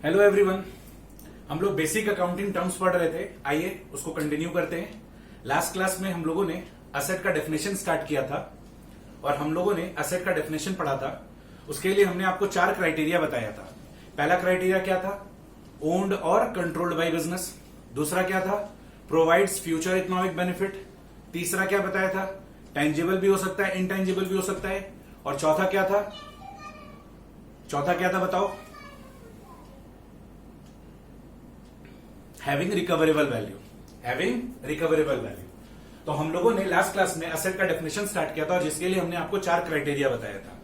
Hello everyone. हम लोग basic accounting terms पढ़ रहे थे, आइए उसको कंटिन्यू करते हैं। लास्ट क्लास में हम लोगों ने असेट का डेफिनेशन स्टार्ट किया था और हम लोगों ने असेट का डेफिनेशन पढ़ा था। उसके लिए हमने आपको 4 क्राइटेरिया बताया था। पहला क्राइटेरिया क्या था? ओन्ड और कंट्रोल्ड बाय बिजनेस। दूसरा क्या था? Provides future economic benefit. तीसरा क्या बताया था? टेंजिबल भी हो सकता है, इनटेंजिबल भी हो सकता है। और चौथा क्या था? बताओ। Having recoverable value. तो हम लोगों ने लास्ट क्लास में असेट का डेफिनेशन स्टार्ट किया था और जिसके लिए हमने आपको 4 क्राइटेरिया बताया था।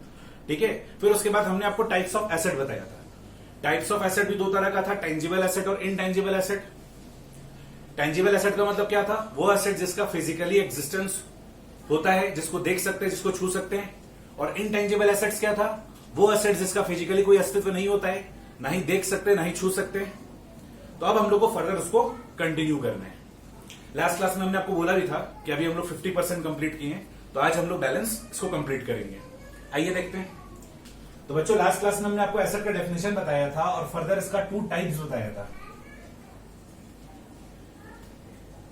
ठीक है, फिर उसके बाद हमने आपको टाइप्स ऑफ एसेट बताया था। टाइप्स ऑफ एसेट भी 2 तरह का था, टेंजिबल एसेट और इनटेंजिबल एसेट। टेंजिबल एसेट का मतलब क्या था? वो एसेट जिसका फिजिकली एग्जिस्टेंस होता है, जिसको देख सकते हैं, जिसको छू सकते हैं। और इनटेंजिबल एसेट्स क्या था? वो एसेट जिसका फिजिकली कोई अस्तित्व नहीं होता है, ना ही देख सकते, ना ही छू सकते। तो अब हम लोग को फर्दर उसको कंटिन्यू करना है। लास्ट क्लास में हमने आपको बोला भी था कि अभी हम लोग 50% कंप्लीट किए हैं, तो आज हम लोग बैलेंस इसको कंप्लीट करेंगे। आइए देखते हैं। तो बच्चों, लास्ट क्लास में हमने आपको एसेट का डेफिनेशन बताया था और फर्दर इसका 2 टाइप्स बताया था,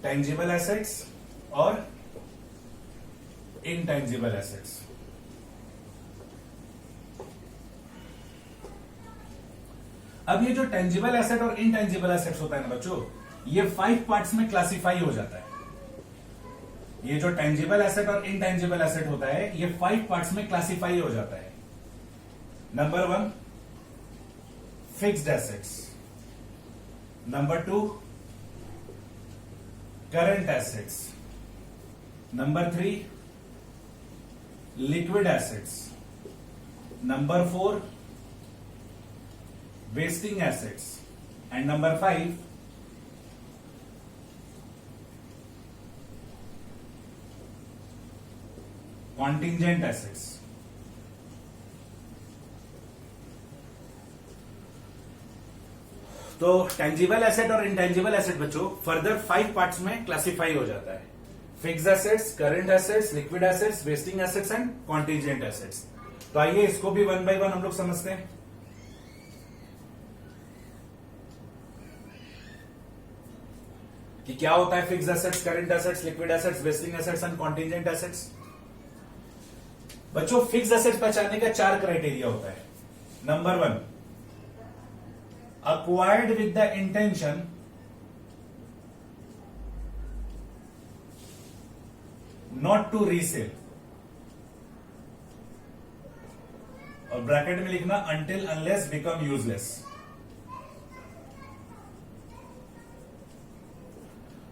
टेंजिबल एसेट्स और इनटेंजिबल एसेट्स। अब ये जो टेंजिबल एसेट और इनटेंजिबल एसेट्स होता है ना बच्चों, ये 5 पार्ट्स में क्लासिफाई हो जाता है। ये जो टेंजिबल एसेट और इनटेंजिबल एसेट होता है, ये 5 पार्ट्स में क्लासिफाई हो जाता है। Number 1 fixed assets, number 2 current assets, number 3 liquid assets, number 4 wasting assets, and number 5 contingent assets। तो टेंजिबल एसेट और इनटेंजिबल एसेट बच्चों फर्दर 5 पार्ट्स में क्लासिफाई हो जाता है। Fixed assets, current assets, liquid assets, wasting assets and contingent assets. तो आइए इसको भी 1 बाय 1 हम लोग समझते हैं कि क्या होता है fixed assets, current assets, liquid assets, wasting assets and contingent assets. बच्चों, फिक्स्ड एसेट्स पहचानने का 4 क्राइटेरिया होता है। Number 1 acquired with the intention not to resell, और ब्रैकेट में लिखना until unless become useless।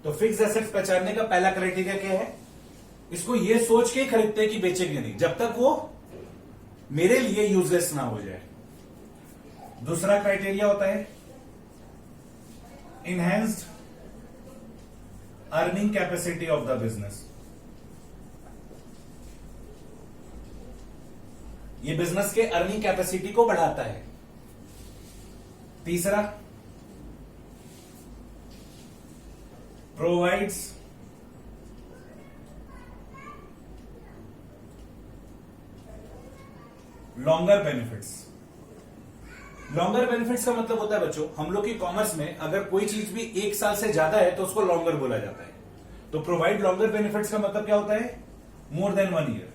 तो फिक्स एसेट्स पहचानने का पहला क्राइटेरिया क्या है? इसको ये सोच के खरीदते हैं कि बेचेंगे नहीं जब तक वो मेरे लिए यूजलेस ना हो जाए। दूसरा क्राइटेरिया होता है enhanced earning capacity of the business. ये बिजनेस के अर्निंग कैपेसिटी को बढ़ाता है। तीसरा provides longer benefits। Longer benefits का मतलब होता है बच्चों, हम लोग की कॉमर्स में अगर कोई चीज भी 1 साल से ज्यादा है तो उसको लॉन्गर बोला जाता है। तो प्रोवाइड लॉन्गर बेनिफिट्स का मतलब क्या होता है? More then 1 year.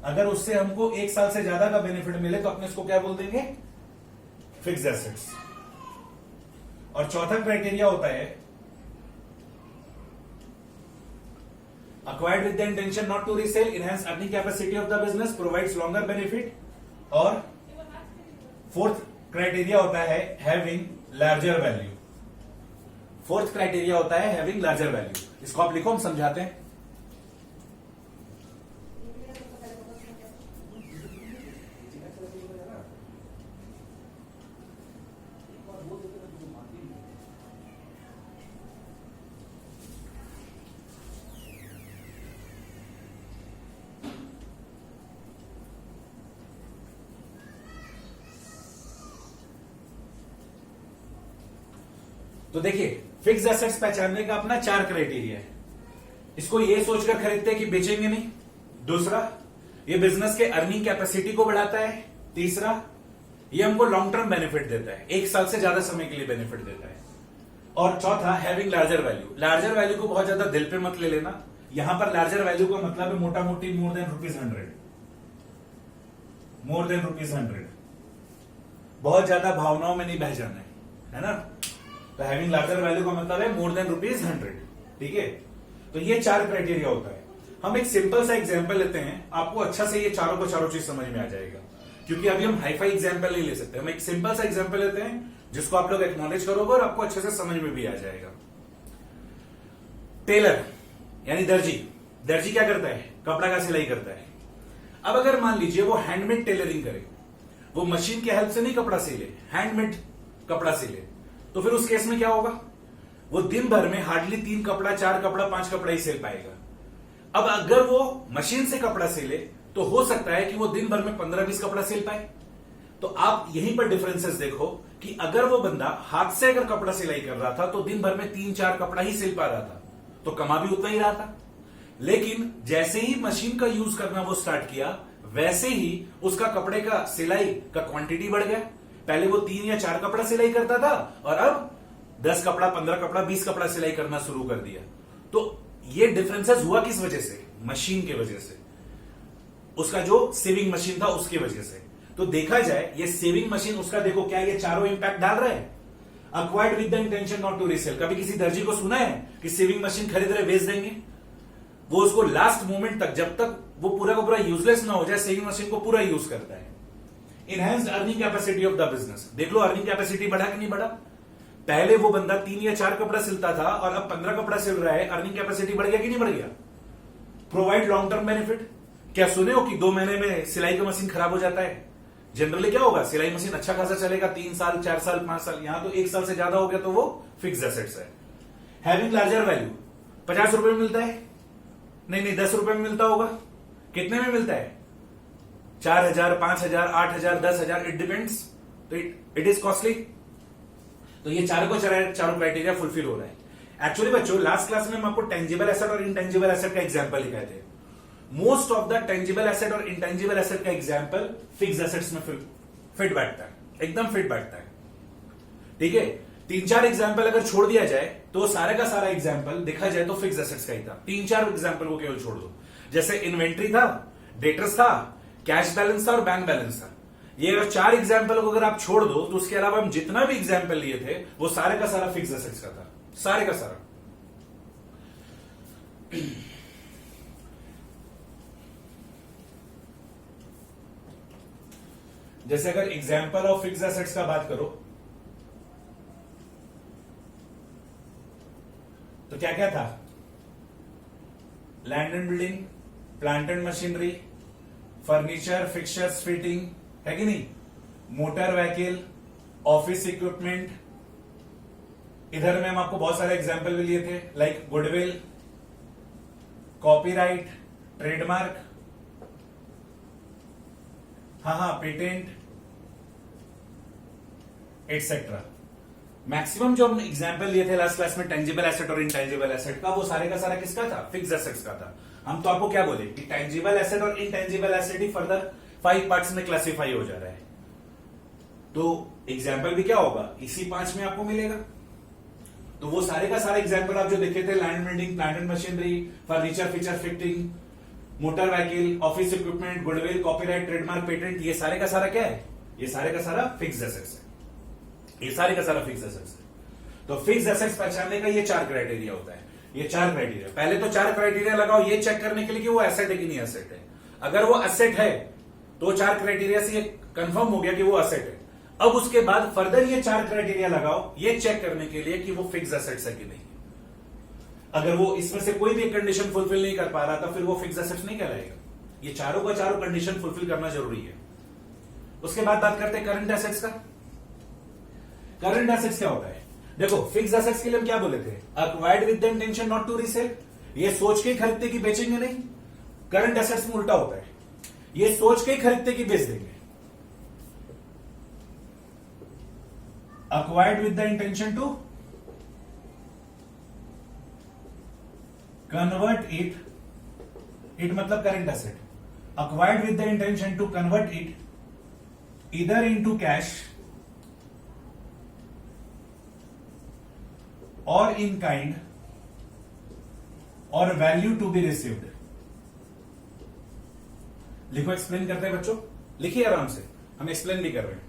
अगर उससे हमको 1 साल से ज्यादा का बेनिफिट मिले तो अपने इसको क्या बोल देंगे? Fixed assets. और चौथा क्राइटेरिया होता है acquired with the intention not to resell, enhance earning capacity of the business, provides longer benefit। और 4th क्राइटेरिया होता है having larger value। 4th criteria होता है having larger value। इसको आप लिखो, हम समझाते हैं। तो देखिए, फिक्स्ड एसेट्स पहचानने का अपना 4 क्राइटेरिया है। इसको ये सोचकर खरीदते हैं कि बेचेंगे नहीं। दूसरा, ये बिजनेस के अर्निंग कैपेसिटी को बढ़ाता है। तीसरा, ये हमको लॉन्ग टर्म बेनिफिट देता है, 1 साल से ज्यादा समय के लिए बेनिफिट देता है। और चौथा, having larger value. Larger value को बहुत ज्यादा दिल पे मत ले लेना, यहां पर लार्जर वैल्यू का मतलब है मोटा मोटी मोर देन ₹100, मोर देन ₹100। बहुत ज्यादा भावनाओं में नहीं बह जाना है ना। तो हैविंग लार्जर वैल्यू का मतलब है मोर देन ₹100, ठीक है। तो ये 4 क्राइटेरिया होता है। हम एक सिंपल सा एग्जांपल लेते हैं, आपको अच्छा से ये चारों को चारों चीज समझ में आ जाएगा, क्योंकि अभी हम हाईफाई एग्जांपल नहीं ले सकते। हम एक सिंपल सा एग्जांपल लेते हैं जिसको आप लोग एक्नॉलेज करोगे और आपको अच्छे से समझ में भी आ जाएगा। टेलर यानी दर्जी, दर्जी क्या करता है? कपड़ा का सिलाई करता है। अब अगर मान लीजिए वो हैंडमेड टेलरिंग करे, वो मशीन की हेल्प से नहीं कपड़ा सिले, हैंडमेड कपड़ा सिले, तो फिर उस केस में क्या होगा? वो दिन भर में हार्डली 3 कपड़ा, 4 कपड़ा, 5 कपड़ा ही सिल पाएगा। अब अगर वो मशीन से कपड़ा सिले तो हो सकता है कि वो दिन भर में 15-20 कपड़ा सिल पाए। तो आप यहीं पर डिफरेंसेस देखो कि अगर वो बंदा हाथ से अगर कपड़ा सिलाई कर रहा था तो दिन भर में 3-4 कपड़ा ही सिल पा रहा था, तो कमा भी उतना ही रहा था। लेकिन जैसे ही मशीन का यूज करना वो स्टार्ट किया, वैसे ही उसका कपड़े का सिलाई का क्वांटिटी बढ़ गया। पहले वो 3 या 4 कपड़ा सिलाई करता था और अब 10 कपड़ा, 15 कपड़ा, 20 कपड़ा सिलाई करना शुरू कर दिया। तो ये डिफरेंसेस हुआ किस वजह से? मशीन के वजह से, उसका जो सेविंग मशीन था उसकी वजह से। तो देखा जाए ये सेविंग मशीन उसका, देखो क्या ये चारों इंपैक्ट डाल रहा है। Acquired with the intention not to resell. कभी किसी दर्जी को सुना है कि सेविंग मशीन खरीद रहे बेच देंगे? वो उसको लास्ट मोमेंट तक, जब तक वो पूरा का पूरा यूजलेस ना हो जाए, सेविंग मशीन को पूरा यूज करता है। Enhanced earning capacity of the business. देख लो अर्निंग कैपेसिटी बढ़ा कि नहीं बढ़ा? पहले वो बंदा 3 या 4 कपड़ा सिलता था और अब 15 कपड़ा सिल रहा है। अर्निंग कैपेसिटी बढ़ गया कि नहीं बढ़ गया? Provide long term benefit. क्या सुने हो कि 2 महीने में सिलाई का मशीन खराब हो जाता है? जनरली क्या होगा? सिलाई मशीन अच्छा खासा चलेगा 3 साल, 4 साल, 5 साल। यहां तो 1 साल से ज्यादा हो गया तो वो फिक्स एसेट्स है। Having larger value. 50 रुपए में मिलता है? नहीं, 10 रुपए में मिलता होगा। कितने में मिलता है? 4000, 5000, 8000, 10,000, इट डिपेंड्स। तो इट इज कॉस्टली। तो ये चारों क्राइटेरिया फुलफिल हो रहा है। एक्चुअली बच्चों, लास्ट क्लास में हम आपको टेंजिबल एसेट और इनटेंजिबल एसेट का एग्जांपल दिखाए थे। Most of the tangible asset और इंटेंजिबल एसेट का एग्जांपल फिक्स एसेट्स में फिट बैठता है, एकदम फिट बैठता है, ठीक है। 3-4 एग्जांपल अगर छोड़ दिया जाए तो सारे का सारा एग्जांपल देखा जाए तो फिक्स एसेट्स का ही था। 3-4 एग्जांपल को केवल छोड़ दो, जैसे इन्वेंट्री था, डेटर्स था, कैश बैलेंस था और बैंक बैलेंस था। ये अगर 4 एग्जांपल को अगर आप छोड़ दो तो उसके अलावा हम जितना भी एग्जांपल लिए थे वो सारे का सारा फिक्स एसेट्स का था, सारे का सारा। जैसे अगर एग्जांपल ऑफ फिक्स एसेट्स का बात करो तो क्या क्या था? Land and building, plant and machinery, furniture, fixtures, fitting, है कि नहीं, मोटर व्हीकल, ऑफिस इक्विपमेंट। इधर में हम आपको बहुत सारे एग्जांपल भी लिए थे, लाइक गुडविल, कॉपीराइट, ट्रेडमार्क, हाँ, पेटेंट, एटसेट्रा। मैक्सिमम जो हम एग्जांपल लिए थे लास्ट क्लास में टेंजिबल एसेट और इंटेंजिबल एसेट का, वो सारे का सारा किसका था? फिक्स एसेट्स का था। हम तो आपको क्या बोले कि टेंजिबल एसेट और इंटेंजिबल एसेट ही फर्दर 5 पार्ट्स में क्लासिफाई हो जा रहा है। तो एग्जाम्पल भी क्या होगा? इसी 5 में आपको मिलेगा। तो वो सारे का सारा एग्जाम्पल आप जो देखे थे, land building, plant and machinery, furniture, feature, fitting, motor vehicle, office equipment, goodwill, copyright, trademark, patent, ये सारे का सारा क्या है? ये सारे का सारा फिक्स एसेट्स है। ये सारे का सारा फिक्स एसेट्स है। तो फिक्स एसेट्स पहचानने का ये 4 क्राइटेरिया होता है। ये 4 क्राइटेरिया, पहले तो 4 क्राइटेरिया लगाओ ये चेक करने के लिए कि वो एसेट है कि नहीं एसेट है। अगर वो एसेट है तो 4 क्राइटेरिया से ये कंफर्म हो गया कि वो एसेट है। अब उसके बाद फर्दर ये 4 क्राइटेरिया लगाओ ये चेक करने के लिए कि वो फिक्स एसेट्स है कि नहीं। अगर वो इसमें से कोई भी कंडीशन फुलफिल नहीं कर पा रहा था फिर वो फिक्स एसेट्स नहीं कहलाएगा। ये चारों का चारों कंडीशन फुलफिल करना जरूरी है। उसके बाद बात करते हैं करंट एसेट्स का। करंट एसेट्स क्या होता है? देखो, फिक्स एसेट्स के लिए हम क्या बोले थे? Acquired with the intention not to resell. ये सोच के ही खरीदते कि बेचेंगे नहीं। करंट एसेट्स में उल्टा होता है, ये सोच के ही खरीदते कि बेच देंगे। Acquired with the intention to convert it, it मतलब current asset. Acquired with the intention to convert it इधर इनटू कैश और इन काइंड और वैल्यू टू बी रिसीव्ड। लिखो, एक्सप्लेन करते हैं बच्चों, लिखिए आराम से, हम एक्सप्लेन भी कर रहे हैं।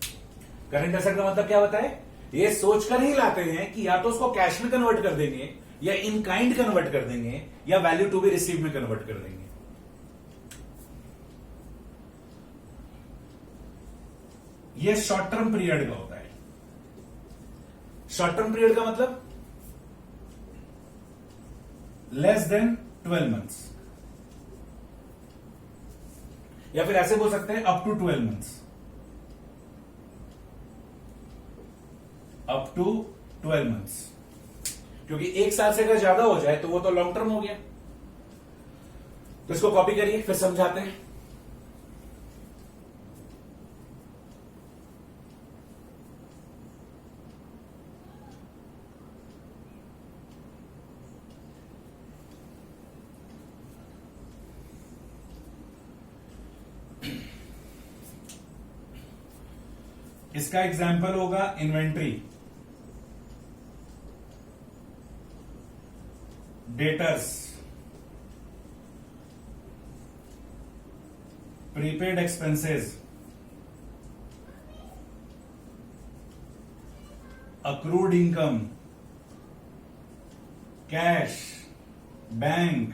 करंट एसेट का मतलब क्या होता है? ये सोचकर ही लाते हैं कि या तो उसको कैश में कन्वर्ट कर देंगे, या इन काइंड कन्वर्ट कर देंगे, या वैल्यू टू बी रिसीव में कन्वर्ट कर देंगे। ये शॉर्ट टर्म पीरियड का होता है। शॉर्ट टर्म पीरियड का मतलब लेस देन 12 मंथ्स, या फिर ऐसे बोल सकते हैं up to 12 months. Up to 12 months, क्योंकि एक साल से अगर ज्यादा हो जाए तो वो तो लॉन्ग टर्म हो गया। तो इसको कॉपी करिए, फिर समझाते हैं। इसका एग्जाम्पल होगा inventory, debtors, prepaid expenses, accrued income, cash, bank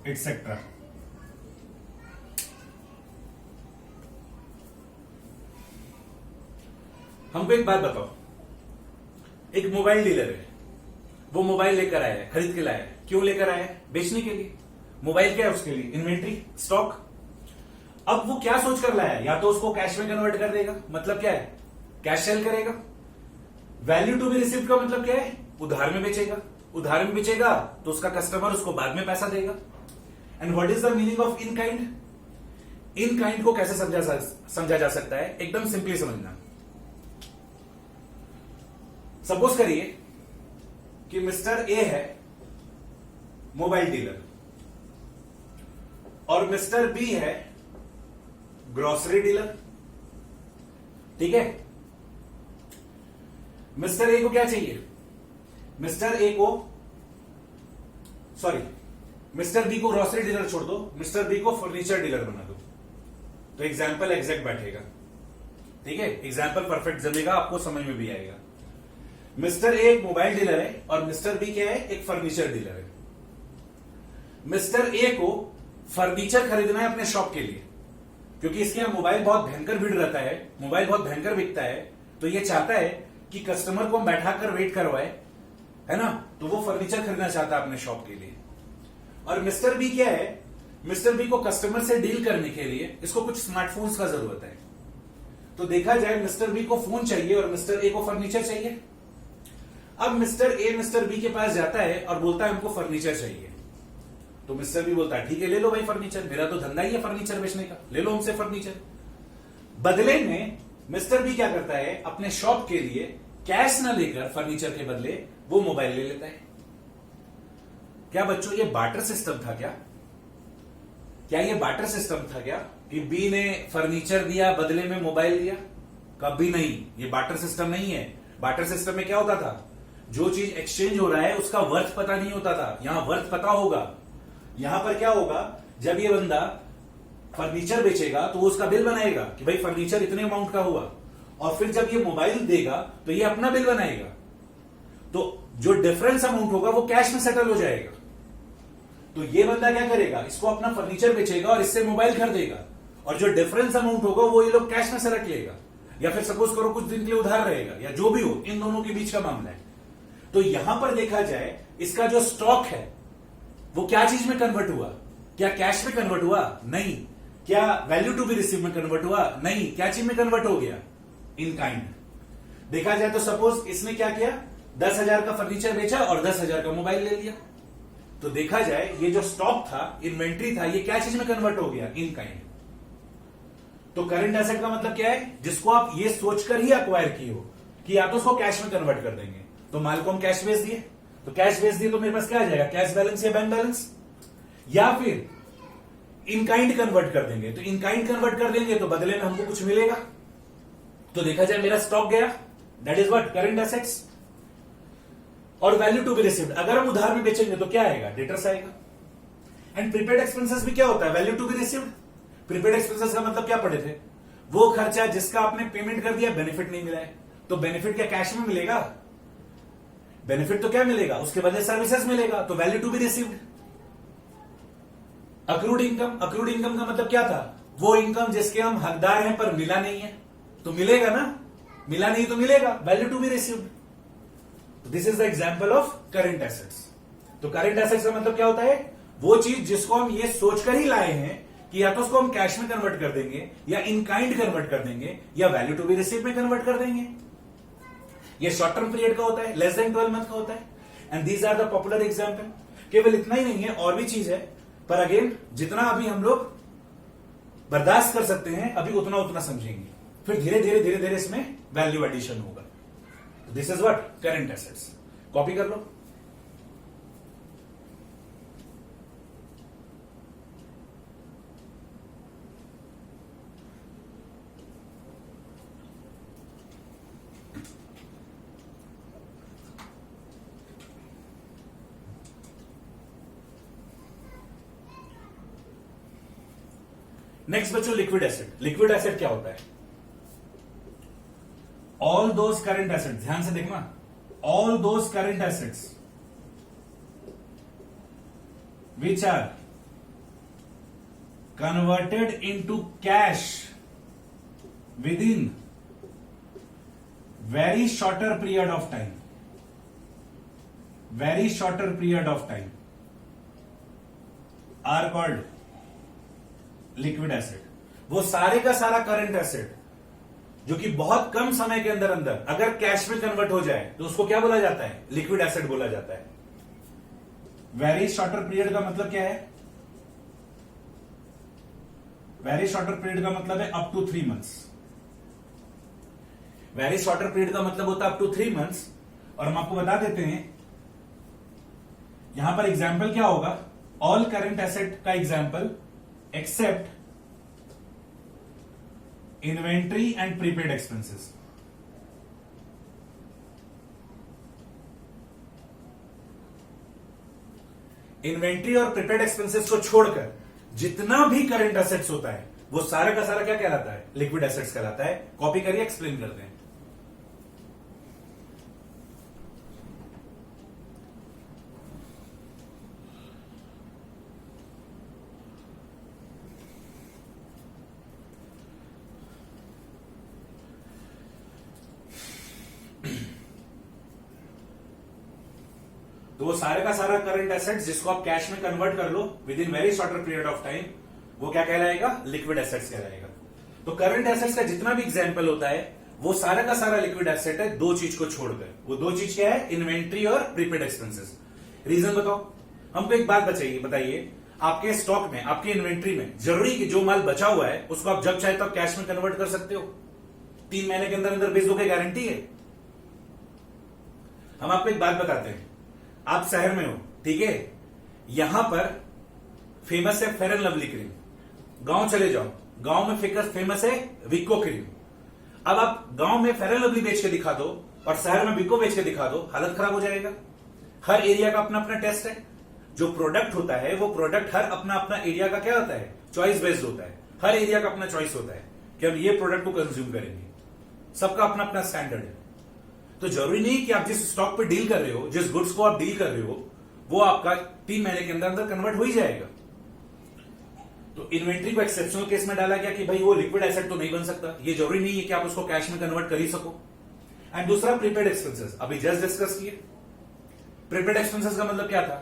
etcetera. हमको एक बात बताओ, एक मोबाइल डीलर है, वो मोबाइल लेकर आया है, खरीद के लाया है। क्यों लेकर आया है? बेचने के लिए। मोबाइल क्या है उसके लिए? Inventory, stock. अब वो क्या सोच कर लाया है? या तो उसको कैश में कन्वर्ट कर देगा, मतलब क्या है? कैश सेल करेगा। वैल्यू टू बी रिसीव्ड का मतलब क्या है? उधार में बेचेगा। उधार में बेचेगा तो उसका कस्टमर उसको बाद में पैसा देगा। And what is the meaning of in kind? In kind को कैसे समझा जा सकता है? एकदम सिंपली समझना। सपोज करिए कि मिस्टर ए है मोबाइल डीलर और मिस्टर बी है ग्रोसरी डीलर। ठीक है? मिस्टर ए को क्या चाहिए? मिस्टर बी को ग्रोसरी डीलर छोड़ दो, मिस्टर बी को फर्नीचर डीलर बना दो, तो एग्जाम्पल एग्जैक्ट बैठेगा। ठीक है? एग्जाम्पल परफेक्ट जमेगा, आपको समझ में भी आएगा। मिस्टर ए एक मोबाइल डीलर है और मिस्टर बी क्या है? एक फर्नीचर डीलर है। मिस्टर ए को फर्नीचर खरीदना है अपने शॉप के लिए, क्योंकि इसके यहां मोबाइल बहुत भयंकर भीड़ रहता है, मोबाइल बहुत भयंकर बिकता है, तो ये चाहता है कि कस्टमर को हम बैठा कर वेट करवाए, है ना? तो वो फर्नीचर खरीदना चाहता है अपने शॉप के लिए। और मिस्टर बी क्या है? मिस्टर बी को कस्टमर से डील करने के लिए इसको कुछ स्मार्टफोन्स का जरूरत है। तो देखा जाए मिस्टर बी को फोन चाहिए और मिस्टर ए को फर्नीचर चाहिए। अब मिस्टर ए मिस्टर बी के पास जाता है और बोलता है हमको फर्नीचर चाहिए। तो मिस्टर बी बोलता है ठीक है ले लो भाई फर्नीचर, मेरा तो धंधा ही है फर्नीचर बेचने का, ले लो हमसे फर्नीचर। बदले में मिस्टर बी क्या करता है? अपने शॉप के लिए कैश ना लेकर फर्नीचर के बदले वो मोबाइल ले लेता है। क्या बच्चों ये बार्टर सिस्टम था क्या? क्या ये बार्टर सिस्टम था क्या कि बी ने फर्नीचर दिया बदले में मोबाइल दिया? कभी नहीं, ये बार्टर सिस्टम नहीं है। बार्टर सिस्टम में क्या होता था? जो चीज एक्सचेंज हो रहा है उसका वर्थ पता नहीं होता था, यहां वर्थ पता होगा। यहां पर क्या होगा? जब ये बंदा फर्नीचर बेचेगा तो वो उसका बिल बनाएगा कि भाई फर्नीचर इतने अमाउंट का हुआ, और फिर जब ये मोबाइल देगा तो ये अपना बिल बनाएगा। तो जो डिफरेंस अमाउंट होगा वो कैश में सेटल हो जाएगा। तो ये बंदा क्या करेगा? इसको अपना फर्नीचर बेचेगा और इससे मोबाइल खरीदेगा, और जो डिफरेंस अमाउंट होगा वो ये लोग कैश में से रख लेगा, या फिर सपोज करो कुछ दिन के लिए उधार रहेगा, या जो भी हो, इन दोनों के बीच का मामला है। तो यहां पर देखा जाए इसका जो स्टॉक है वो क्या चीज में कन्वर्ट हुआ? क्या कैश में कन्वर्ट हुआ? नहीं। क्या वैल्यू टू बी रिसीव में कन्वर्ट हुआ? नहीं। क्या चीज में कन्वर्ट हो गया? In kind. देखा जाए तो सपोज इसने क्या किया? 10,000 का फर्नीचर बेचा और 10,000 का मोबाइल ले लिया। तो देखा जाए ये जो स्टॉक था, इन्वेंट्री था, ये क्या चीज में कन्वर्ट हो गया? In kind. तो करंट एसेट का मतलब क्या है? जिसको आप ये सोचकर ही अक्वायर किए हो कि या तो उसको कैश में कन्वर्ट कर देंगे। तो माल को हम कैश बेच दिए, तो कैश बेच दिए तो मेरे पास क्या आ जाएगा? कैश बैलेंस या बैंक बैलेंस। या फिर इन काइंड कन्वर्ट कर देंगे, तो इन काइंड कन्वर्ट कर देंगे तो बदले में हमको कुछ मिलेगा। तो देखा जाए मेरा स्टॉक गया, that is what current assets. और वैल्यू टू बी रिसीव्ड, अगर हम उधार में बेचेंगे तो क्या आएगा, डेटर्स आएगा। एंड प्रीपेड एक्सपेंसेस भी क्या होता है, value to be received. Prepaid expenses का मतलब क्या पढ़े थे, वो खर्चा जिसका आपने पेमेंट कर दिया, बेनिफिट नहीं मिला है, तो बेनिफिट क्या कैश में मिलेगा, बेनिफिट तो क्या मिलेगा, उसके बदले सर्विसेज मिलेगा, तो value to be received. Accrued income, accrued income का मतलब क्या था, वो इनकम जिसके हम हकदार हैं पर मिला नहीं है, तो मिलेगा ना, मिला नहीं तो मिलेगा, value to be received. This is the example of current assets. तो करंट एसेट्स का मतलब क्या होता है, वो चीज जिसको हम ये सोचकर ही लाए हैं कि या तो उसको हम कैश में कन्वर्ट कर देंगे, या इन काइंड कन्वर्ट कर देंगे, या वैल्यू टू बी रिसीव्ड में कन्वर्ट कर देंगे। ये शॉर्ट टर्म पीरियड का होता है, लेस देन 12 मंथ का होता है। And these are the popular example. केवल इतना ही नहीं है, और भी चीज है, पर अगेन जितना अभी हम लोग बर्दाश्त कर सकते हैं अभी उतना उतना समझेंगे, फिर धीरे धीरे धीरे धीरे इसमें वैल्यू एडिशन होगा। This is what current assets. Copy कर लो। नेक्स्ट बच्चों लिक्विड एसेट। लिक्विड एसेट क्या होता है, ऑल दोज करंट एसेट, ध्यान से देखना, all those current assets which are converted into cash with in very shorter period of time, very shorter period of time are called liquid asset. वो सारे का सारा करंट एसेट जो कि बहुत कम समय के अंदर अंदर अगर कैश में कन्वर्ट हो जाए तो उसको क्या बोला जाता है, लिक्विड एसेट बोला जाता है। वेरी शॉर्टर पीरियड का मतलब क्या है, वेरी शॉर्टर पीरियड का मतलब है up to 3 months. Very shorter period का मतलब होता है अप टू 3 मंथ्स। और हम आपको बता देते हैं यहां पर एग्जाम्पल क्या होगा, ऑल करंट एसेट का example except inventory and prepaid expenses. Inventory और प्रीपेड एक्सपेंसेस को छोड़कर जितना भी करंट एसेट्स होता है वो सारा का सारा क्या कहलाता है, लिक्विड एसेट्स कहलाता है। कॉपी करिए, एक्सप्लेन करते हैं। तो वो सारे का सारा करंट एसेट्स जिसको आप कैश में कन्वर्ट कर लो with in very shorter period of time, वो क्या कहलाएगा, लिक्विड एसेट्स कहलाएगा। तो करंट एसेट्स का जितना भी एग्जांपल होता है वो सारा का सारा लिक्विड एसेट है, दो चीज को छोड़कर। वो दो चीज क्या है, इन्वेंट्री और प्रीपेड एक्सपेंसेस। रीजन बताओ, हमको एक बात बताइए, आपके स्टॉक में, आपके इन्वेंट्री में जरूरी कि जो माल बचा हुआ है उसको आप जब चाहे तब कैश में कन्वर्ट कर सकते हो? 3 महीने के अंदर अंदर बेच दोगे, गारंटी है? हम आपको एक बात बताते हैं, आप शहर में हो, ठीक है, यहां पर फेमस है फेयर एंड लवली क्रीम, गांव चले जाओ, गांव में फेमस है विको क्रीम। अब आप गांव में फेयर एंड लवली बेच के दिखा दो और शहर में विको बेच के दिखा दो, हालत खराब हो जाएगा। हर एरिया का अपना अपना टेस्ट है, जो प्रोडक्ट होता है वो प्रोडक्ट हर अपना अपना एरिया का क्या होता है, चॉइस बेस्ड होता है। हर एरिया का अपना चॉइस होता है कि हम ये प्रोडक्ट को कंज्यूम करेंगे, सबका अपना अपना स्टैंडर्ड है। तो जरूरी नहीं कि आप जिस स्टॉक पे डील कर रहे हो, जिस गुड्स को आप डील कर रहे हो, वो आपका 3 महीने के अंदर अंदर कन्वर्ट हो ही जाएगा। तो इन्वेंट्री को एक्सेप्शनल केस में डाला गया कि भाई वो लिक्विड एसेट तो नहीं बन सकता, ये जरूरी नहीं है कि आप उसको कैश में कन्वर्ट कर ही सको। एंड दूसरा प्रीपेड एक्सपेंसेस, अभी जस्ट डिस्कस किए। प्रीपेड एक्सपेंसेस का मतलब क्या था,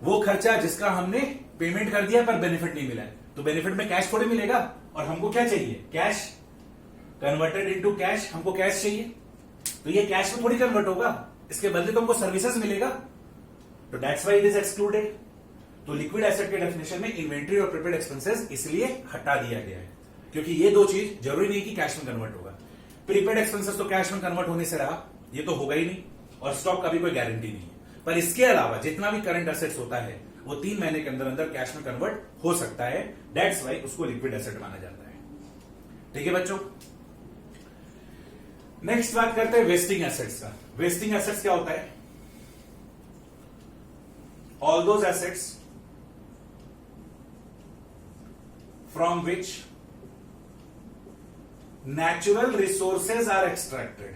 वो खर्चा जिसका हमने पेमेंट कर दिया पर बेनिफिट नहीं मिला है। तो बेनिफिट में कैश थोड़ी मिलेगा, और हमको क्या चाहिए, कैश, कन्वर्टेड इनटू कैश, हमको कैश चाहिए। तो ये कैश में थोड़ी कन्वर्ट होगा, इसके बदले तो हमको सर्विसेज मिलेगा। तो that's why it is excluded. तो लिक्विड एसेट के डेफिनेशन में इन्वेंट्री और प्रीपेड एक्सपेंसेस इसलिए हटा दिया गया है, क्योंकि ये दो चीज जरूरी नहीं कि कैश में कन्वर्ट होगा। प्रीपेड एक्सपेंसेस तो कैश में कन्वर्ट होने से रहा, ये तो होगा ही नहीं, और स्टॉक का भी कोई गारंटी नहीं है। पर इसके अलावा जितना भी करंट एसेट्स होता है वो 3 महीने के अंदर अंदर कैश में कन्वर्ट हो सकता है। दैट्स व्हाई उसको लिक्विड एसेट माना जाता है। ठीक है बच्चों, नेक्स्ट बात करते हैं वेस्टिंग एसेट्स का। वेस्टिंग एसेट्स क्या होता है? All those assets from which natural resources are extracted.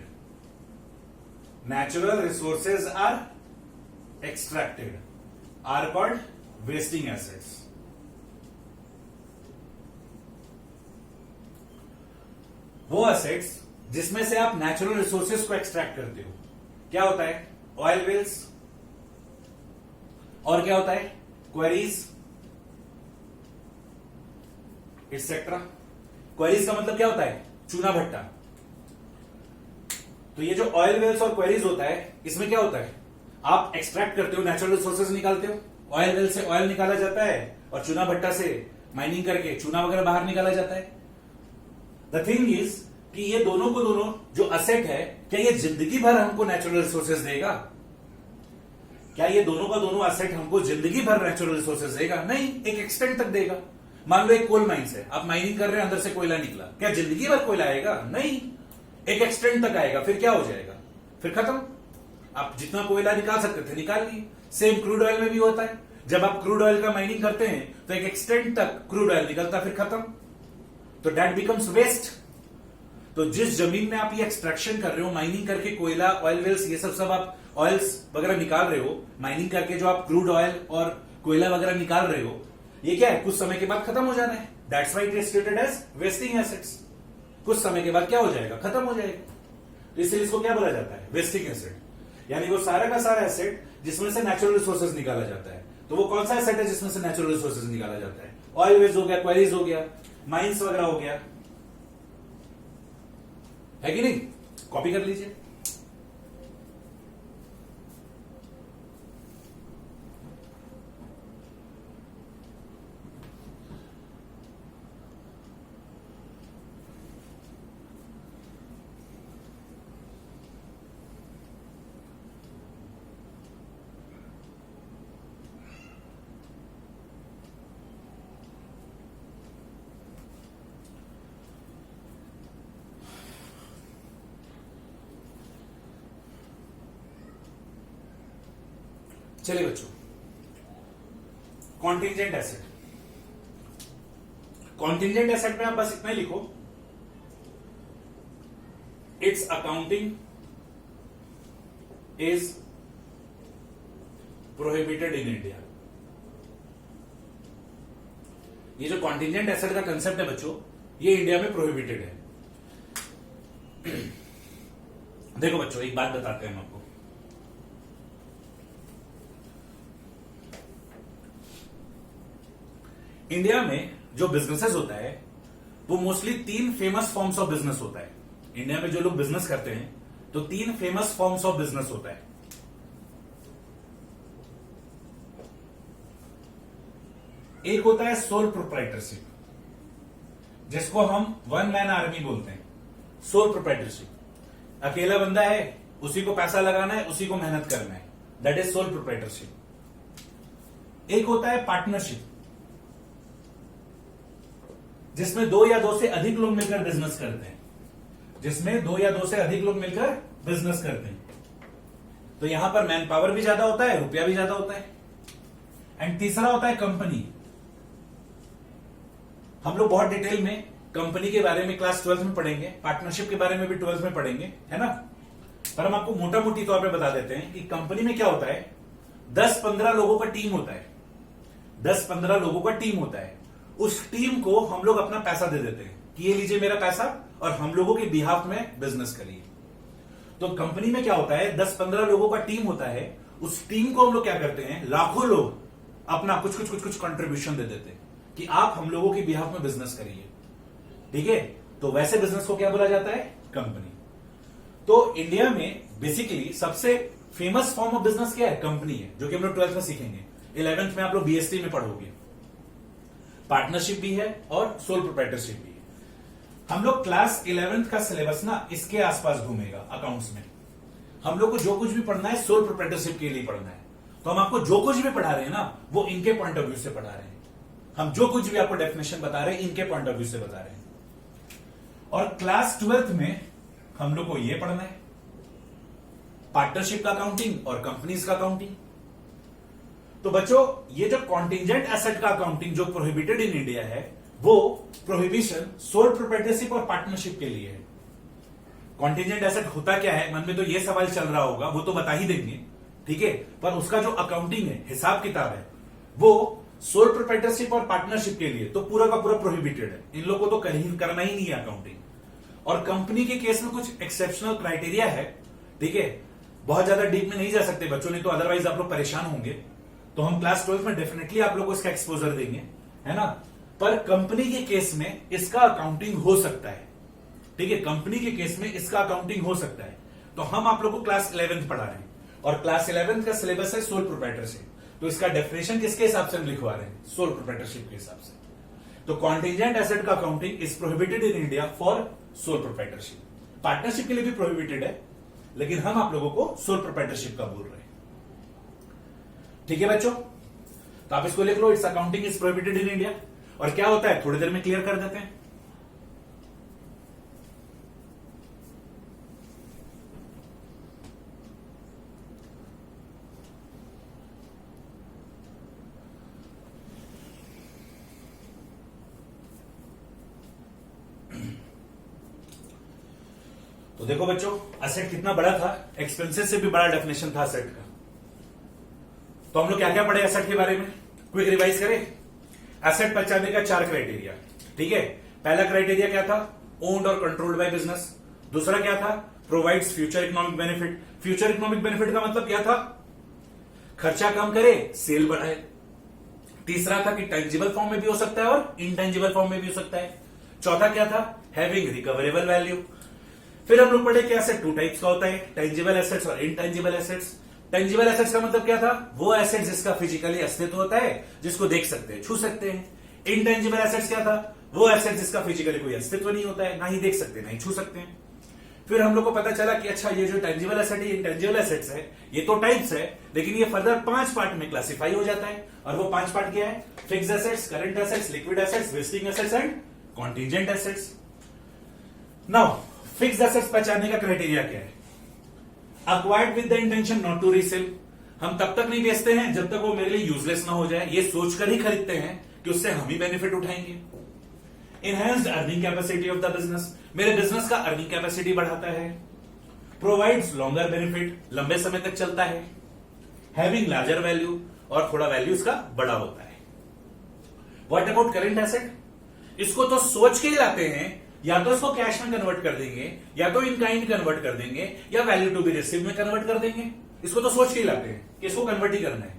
Natural resources are extracted are called wasting assets. वो एसेट्स जिसमें से आप नेचुरल रिसोर्सेज को एक्सट्रैक्ट करते हो, क्या होता है? ऑयल वेल्स, और क्या होता है? Queries etcetera. क्वेरीज का मतलब क्या होता है? चूना भट्टा। तो ये जो ऑयल वेल्स और क्वेरीज होता है, इसमें क्या होता है? आप एक्सट्रैक्ट करते हो, नेचुरल रिसोर्सेज निकालते हो। ऑयल वेल से ऑयल निकाला जाता है और चूना भट्टा से माइनिंग करके चूना वगैरह बाहर निकाला जाता है। द थिंग इज कि ये दोनों को दोनों जो असेट है, क्या ये जिंदगी भर हमको नेचुरल रिसोर्सेज देगा? क्या ये दोनों का दोनों असेट हमको जिंदगी भर नेचुरल रिसोर्सेज देगा? नहीं, एक एक्सटेंट तक देगा। मान लो एक कोल माइंस है, आप माइनिंग कर रहे हैं, अंदर से कोयला निकला, क्या जिंदगी भर कोयला आएगा? नहीं, एक एक्सटेंट तक आएगा, फिर क्या हो जाएगा? फिर खत्म। आप जितना कोयला निकाल सकते थे निकाल लिए। सेम क्रूड ऑयल में भी होता है, जब आप क्रूड ऑयल का माइनिंग करते हैं तो एक एक्सटेंट तक क्रूड ऑयल निकलता, फिर खत्म। तो दैट बिकम्स वेस्ट। तो जिस जमीन में आप ये एक्सट्रैक्शन कर रहे हो, माइनिंग करके कोयला, ऑयल वेल्स, ये सब आप ऑयल्स वगैरह निकाल रहे हो, माइनिंग करके जो आप क्रूड ऑयल और कोयला वगैरह निकाल रहे हो, ये क्या है? कुछ समय के बाद खत्म हो जाना है। That's why it is treated as wasting assets. कुछ समय के बाद क्या हो जाएगा? खत्म हो जाएगा। तो इसलिए इसको क्या बोला जाता है? Wasting asset. यानी वो सारा का सारा एसेट जिसमें से नेचुरल रिसोर्सेज निकाला जाता है। तो वो कौन सा एसेट है जिसमें से नेचुरल रिसोर्सेज निकाला जाता है? ऑयल वेल्स हो गया, क्वेरीज हो गया, माइंस वगैरह हो गया, है कि नहीं? कॉपी कर लीजिए। चलिए बच्चों, कॉन्टिजेंट एसेट। कॉन्टिजेंट एसेट में आप बस इतना ही लिखो, it's accounting is prohibited in India. ये जो कॉन्टिजेंट एसेट का कंसेप्ट है बच्चों, ये इंडिया में प्रोहिबिटेड है। देखो बच्चों, एक बात बताते हैं हम आपको। इंडिया में जो बिजनेसेस होता है वो mostly 3 famous forms of business होता है। इंडिया में जो लोग बिजनेस करते हैं तो 3 फेमस फॉर्म्स ऑफ बिजनेस होता है। एक होता है सोल प्रोप्राइटरशिप, जिसको हम वन मैन आर्मी बोलते हैं। सोल प्रोप्राइटरशिप, अकेला बंदा है, उसी को पैसा लगाना है, उसी को मेहनत करना है, दैट इज सोल प्रोप्राइटरशिप। एक होता है पार्टनरशिप, जिसमें 2 या 2 से अधिक लोग मिलकर बिजनेस करते हैं। जिसमें 2 या 2 से अधिक लोग मिलकर बिजनेस करते हैं। तो यहां पर मैन पावर भी ज्यादा होता है, रुपया भी ज्यादा होता है। एंड तीसरा होता है कंपनी। हम लोग बहुत डिटेल में कंपनी के बारे में क्लास 12 में पढ़ेंगे, पार्टनरशिप के बारे में भी 12 में पढ़ेंगे, है ना। पर हम आपको मोटा मोटी तौर पे बता देते हैं कि कंपनी में क्या होता है, 10-15 लोगों का टीम होता है। 10-15 लोगों का टीम होता है। उस टीम को हम लोग अपना पैसा दे देते हैं कि ये लीजिए मेरा पैसा और हम लोगों के बिहाफ में बिजनेस करिए। तो कंपनी में क्या होता है, 10-15 लोगों का टीम होता है। उस टीम को हम लोग क्या करते हैं, लाखों लोग अपना कुछ कुछ कुछ कुछ कंट्रीब्यूशन दे देते हैं कि आप हम लोगों के बिहाफ में बिजनेस करिए। ठीक है, तो वैसे बिजनेस को क्या बोला जाता है, कंपनी। तो इंडिया में बेसिकली सबसे फेमस फॉर्म ऑफ बिजनेस क्या है, कंपनी है, जो कि हम लोग 12th में सीखेंगे। 11th में आप लोग बीएसटी में पढ़ोगे। पार्टनरशिप भी है और सोल प्रोप्राइटरशिप भी है। हम लोग क्लास 11th का सिलेबस ना इसके आसपास घूमेगा। अकाउंट्स में हम लोग को जो कुछ भी पढ़ना है सोल प्रोप्राइटरशिप के लिए पढ़ना है। तो हम आपको जो कुछ भी पढ़ा रहे हैं ना, वो इनके पॉइंट ऑफ व्यू से पढ़ा रहे हैं। हम जो कुछ भी आपको डेफिनेशन बता रहे हैं, इनके पॉइंट ऑफ व्यू से बता रहे हैं। और क्लास 12th में हम लोग को ये पढ़ना है, पार्टनरशिप का अकाउंटिंग और कंपनीज का अकाउंटिंग। तो बच्चों ये जो कॉन्टिजेंट एसेट का अकाउंटिंग जो प्रोहिबिटेड इन इंडिया है, वो प्रोहिबिशन सोल प्रोप्राइटरशिप और पार्टनरशिप के लिए है। कॉन्टिजेंट एसेट होता क्या है, मन में तो ये सवाल चल रहा होगा, वो तो बता ही देंगे, ठीक है, पर उसका जो अकाउंटिंग है, हिसाब किताब है, वो सोल प्रोप्राइटरशिप और पार्टनरशिप के लिए तो पूरा का पूरा प्रोहिबिटेड है। इन लोगों को तो करना ही नहीं है अकाउंटिंग। और कंपनी के केस में कुछ एक्सेप्शनल क्राइटेरिया है, ठीक है, बहुत ज्यादा डीप में नहीं जा सकते बच्चों, नहीं तो अदरवाइज आप लोग परेशान होंगे। तो हम क्लास 12 में डेफिनेटली आप लोग को इसका एक्सपोजर देंगे, है ना। पर कंपनी के केस में इसका अकाउंटिंग हो सकता है, ठीक है, कंपनी के केस में इसका अकाउंटिंग हो सकता है। तो हम आप लोग को क्लास 11 पढ़ा रहे हैं और क्लास 11 का सिलेबस है सोल प्रोप्राइटरशिप। तो इसका डेफिनेशन किसके हिसाब से हम लिखवा रहे हैं, सोल प्रोप्राइटरशिप के हिसाब से। तो कॉन्टिजेंट एसेट का accounting is prohibited in India for sole proprietorship. Partnership के लिए भी प्रोहिबिटेड है, लेकिन हम आप लोगों को सोल प्रोप्राइटरशिप का बोल रहे हैं, ठीक है बच्चों। तो आप इसको लिख लो, it's accounting is prohibited in India. और क्या होता है थोड़ी देर में क्लियर कर देते हैं। तो देखो बच्चों, एसेट कितना बड़ा था, एक्सपेंसेस से भी बड़ा डेफिनेशन था एसेट का। तो हम लोग क्या क्या पढ़े एसेट के बारे में, क्विक रिवाइज करें। एसेट पहचानने का 4 क्राइटेरिया, ठीक है। पहला क्राइटेरिया क्या था, ओन्ड और कंट्रोल्ड बाय बिजनेस। दूसरा क्या था, provides future economic benefit. Future economic benefit का मतलब क्या था, खर्चा कम करे, सेल बढ़ाए। तीसरा था कि टेंजिबल फॉर्म में भी हो सकता है और इनटेंजिबल फॉर्म में भी हो सकता है। चौथा क्या था, हैविंग रिकवरेबल वैल्यू। फिर हम लोग पढ़े कि एसेट 2 टाइप्स का होता है, टेंजिबल एसेट्स और इनटेंजिबल एसेट्स। टेंजिबल एसेट्स का मतलब क्या था, वो एसेट जिसका फिजिकली अस्तित्व होता है, जिसको देख सकते हैं, छू सकते हैं। इनटेंजिबल एसेट्स क्या था, वो एसेट जिसका फिजिकली कोई अस्तित्व नहीं होता है, ना ही देख सकते ना ही छू सकते हैं। फिर हम लोग को पता चला कि अच्छा ये जो टेंजिबल एसेट है, इनटेंजिबल एसेट्स है, ये तो टाइप्स है, लेकिन ये फर्दर 5 पार्ट में क्लासिफाई हो जाता है। और वो 5 पार्ट क्या है, fixed assets, current assets, liquid assets, wasting assets and contingent assets. Now fixed assets पहचानने का क्राइटेरिया क्या है, acquired with the intention not to resell. हम तब तक नहीं बेचते हैं जब तक वो मेरे लिए यूजलेस ना हो जाए, ये सोचकर ही खरीदते हैं कि उससे हम ही बेनिफिट उठाएंगे। Enhanced earning capacity of the business, मेरे बिजनेस का अर्निंग कैपेसिटी बढ़ाता है। प्रोवाइड्स लॉन्गर बेनिफिट, लंबे समय तक चलता है। हैविंग लार्जर वैल्यू, और थोड़ा वैल्यू इसका बड़ा होता है। व्हाट अबाउट करंट एसेट, इसको तो सोच के ही लाते हैं, या तो इसको कैश में कन्वर्ट कर देंगे, या तो इन काइंड कन्वर्ट कर देंगे, या वैल्यू टू बी रिसीव में कन्वर्ट कर देंगे। इसको तो सोच के ही लाते हैं कि इसको कन्वर्ट ही करना है।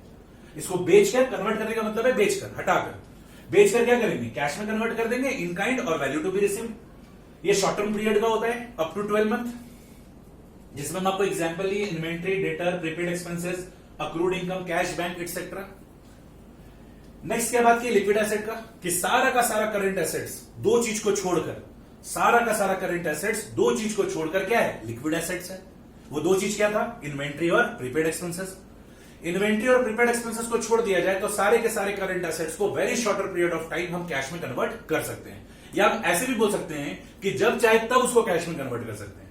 इसको बेचकर, कन्वर्ट करने का मतलब है बेचकर, हटाकर। बेचकर क्या करेंगे, कैश में कन्वर्ट कर देंगे, इन काइंड और वैल्यू टू बी रिसीव। ये शॉर्ट टर्म पीरियड का होता है, अप टू 12 मंथ, जिसमें हम आपको एग्जाम्पल लिए inventory, debtor, prepaid expenses, accrued income, cash bank etcetera. Next क्या बात की लिक्विड एसेट का, कि सारा का सारा करंट एसेट्स दो चीज को छोड़कर, सारा का सारा करंट एसेट्स दो चीज को छोड़कर क्या है, लिक्विड एसेट्स है। वो दो चीज क्या था, इन्वेंट्री और प्रीपेड एक्सपेंसेस। इन्वेंट्री और प्रीपेड एक्सपेंसेस को छोड़ दिया जाए तो सारे के सारे करंट एसेट्स को very shorter period of time हम कैश में कन्वर्ट कर सकते हैं, या हम ऐसे भी बोल सकते हैं कि जब चाहे तब उसको कैश में कन्वर्ट कर सकते हैं।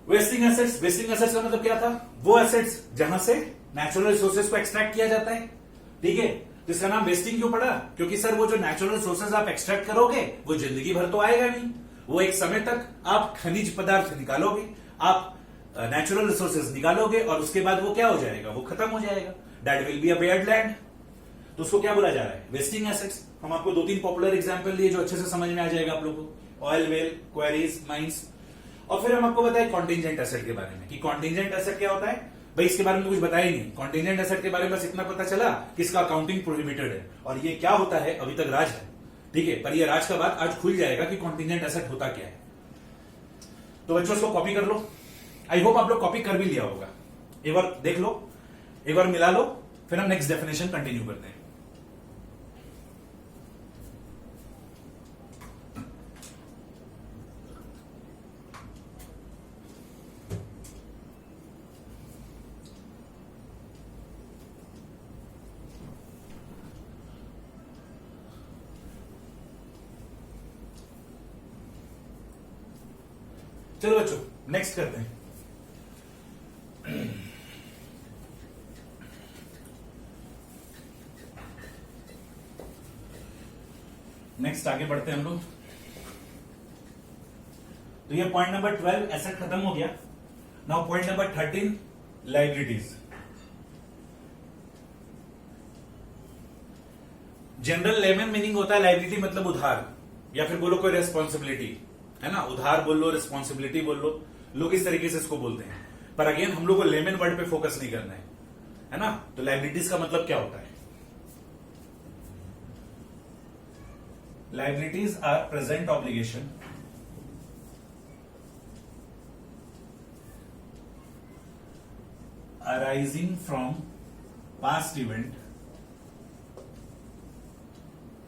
वेस्टिंग एसेट्स, वेस्टिंग एसेट्स का मतलब क्या था, वो एसेट्स जहां से नेचुरल रिसोर्सेज को एक्सट्रैक्ट किया जाता है, ठीक है। तो इसका नाम वेस्टिंग क्यों पड़ा, क्योंकि सर वो जो नेचुरल रिसोर्सेज आप एक्सट्रैक्ट करोगे वो जिंदगी भर तो आएगा नहीं, वो एक समय तक आप खनिज पदार्थ निकालोगे, आप नेचुरल रिसोर्सेज निकालोगे और उसके बाद वो क्या हो जाएगा, वो खत्म हो जाएगा, that will be a Baird land. तो उसको क्या बोला जा रहा है, वेस्टिंग एसेट्स। हम आपको 2-3 पॉपुलर एग्जांपल दिए जो अच्छे से समझ में आ जाएगा आप लोगों को, ऑयल वेल, क्वेरीज, माइंस। और फिर हम आपको बताए कॉन्टिजेंट एसेट के बारे में, कि कॉन्टिजेंट एसेट क्या होता है। भाई इसके बारे में कुछ बताया ही नहीं, कॉन्टिजेंट एसेट के बारे में बस इतना पता चला कि इसका अकाउंटिंग प्रोहिबिटेड है, और ये क्या होता है अभी तक राज है, ठीक है। पर ये राज का बाद आज खुल जाएगा कि कॉन्टिजेंट एसेट होता क्या है। तो बच्चों इसको कॉपी कर लो, आई होप आप लोग कॉपी कर भी लिया होगा। एक बार देख लो, एक बार मिला लो, फिर हम नेक्स्ट डेफिनेशन कंटिन्यू करते हैं। चलो बच्चों नेक्स्ट करते हैं। नेक्स्ट आगे बढ़ते हैं हम लोग। तो ये पॉइंट नंबर 12 एसेट खत्म हो गया। Now point number 13 liabilities. General lemon meaning होता है लायबिलिटी मतलब उधार, या फिर बोलो कोई रेस्पॉन्सिबिलिटी, है ना, उधार बोल लो, रिस्पॉन्सिबिलिटी बोल लो, लोग इस तरीके से इसको बोलते हैं। पर अगेन हम लोग को लेमन वर्ड पे फोकस नहीं करना है ना। तो लायबिलिटीज का मतलब क्या होता है? Liabilities are present obligation arising from past event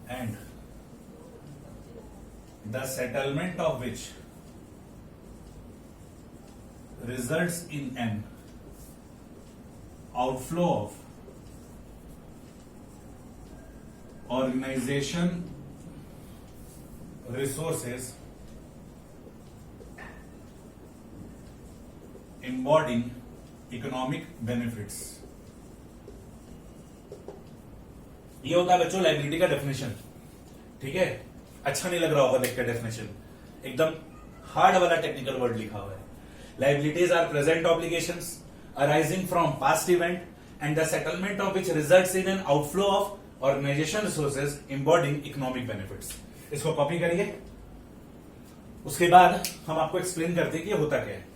and the settlement of which results in an outflow of organization resources embodying economic benefits. ये होता है बच्चों लायबिलिटी का डेफिनेशन। ठीक है, अच्छा नहीं लग रहा होगा देख कर डेफिनेशन, एकदम हार्ड वाला टेक्निकल वर्ड लिखा हुआ है। Liabilities are present obligations arising from past event and the settlement of which results in an outflow of organisation resources embodying economic benefits. इसको कॉपी करिए, उसके बाद हम आपको एक्सप्लेन करते हैं कि ये होता क्या है।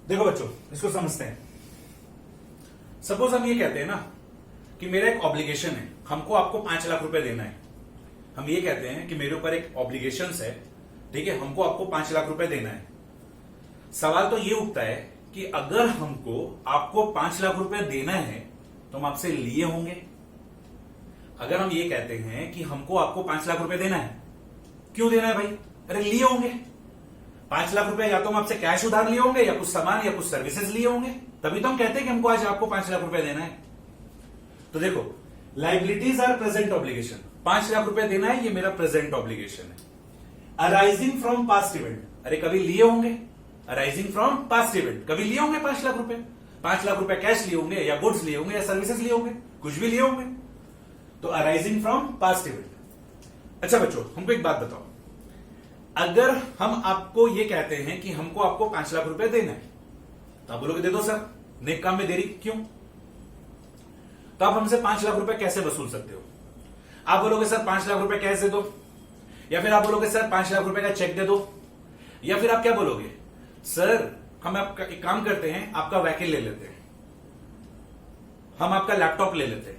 देखो बच्चों इसको समझते हैं। सपोज हम ये कहते हैं ना कि मेरा एक ऑब्लिगेशन है, हमको आपको 5 लाख रुपए देना है। हम ये कहते हैं कि मेरे ऊपर एक ऑब्लिगेशन है, ठीक है, हमको आपको 5 लाख रुपए देना है। सवाल तो ये उठता है कि अगर हमको आपको 5 लाख रुपए देना है तो हम आपसे लिए होंगे। अगर हम ये कहते हैं कि हमको आपको 5 लाख रुपए देना है, क्यों देना है भाई? अरे लिए होंगे 5 लाख रुपए, या तो हम आपसे कैश उधार लिए होंगे या कुछ सामान या कुछ सर्विसेज लिए होंगे, तभी तो हम कहते हैं कि हमको आज आपको 5 लाख रुपए देना है। तो देखो liabilities are present obligation, 5 lakh रुपए देना है, ये मेरा प्रेजेंट ऑब्लिगेशन है। अराइजिंग फ्रॉम पास्ट इवेंट, अरे कभी लिए होंगे, अराइजिंग फ्रॉम पास्ट इवेंट, कभी लिए होंगे 5 लाख रुपए। 5 लाख रुपए कैश लिए होंगे या गुड्स लिए होंगे या सर्विसेज लिए होंगे, कुछ भी लिए होंगे। तो अराइजिंग फ्रॉम पास्ट इवेंट। अच्छा बच्चों हमको एक बात बताओ, अगर हम आपको ये कहते हैं कि हमको आपको 5 लाख रुपए देना है, तो आप बोलोगे दे दो सर, नेक काम में देरी क्यों? तो आप हमसे 5 लाख रुपए कैसे वसूल सकते हो? आप बोलोगे सर 5 लाख रुपए कैश दे दो, या फिर आप बोलोगे सर 5 लाख रुपए का चेक दे दो, या फिर आप क्या बोलोगे, सर हम आपका एक काम करते हैं, आपका व्हीकल ले लेते हैं, हम आपका लैपटॉप ले लेते हैं,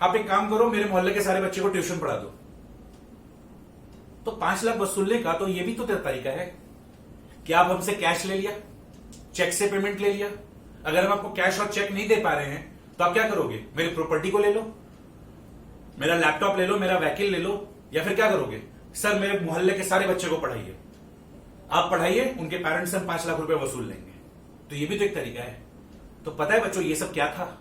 आप एक काम करो मेरे मोहल्ले के सारे बच्चे को ट्यूशन पढ़ा दो। तो 5 लाख वसूलने का तो ये भी तो तरीका है कि आप हमसे कैश ले लिया, चेक से पेमेंट ले लिया। अगर हम आपको कैश और चेक नहीं दे पा रहे हैं तो आप क्या करोगे, मेरी प्रॉपर्टी को ले लो, मेरा लैपटॉप ले लो, मेरा व्हीकल ले लो, या फिर क्या करोगे, सर मेरे मोहल्ले के सारे बच्चे को पढ़ाइए, आप पढ़ाइए, उनके पेरेंट्स से हम 5 लाख रुपए वसूल लेंगे। तो ये भी तो एक तरीका है। तो पता है बच्चों ये सब क्या था?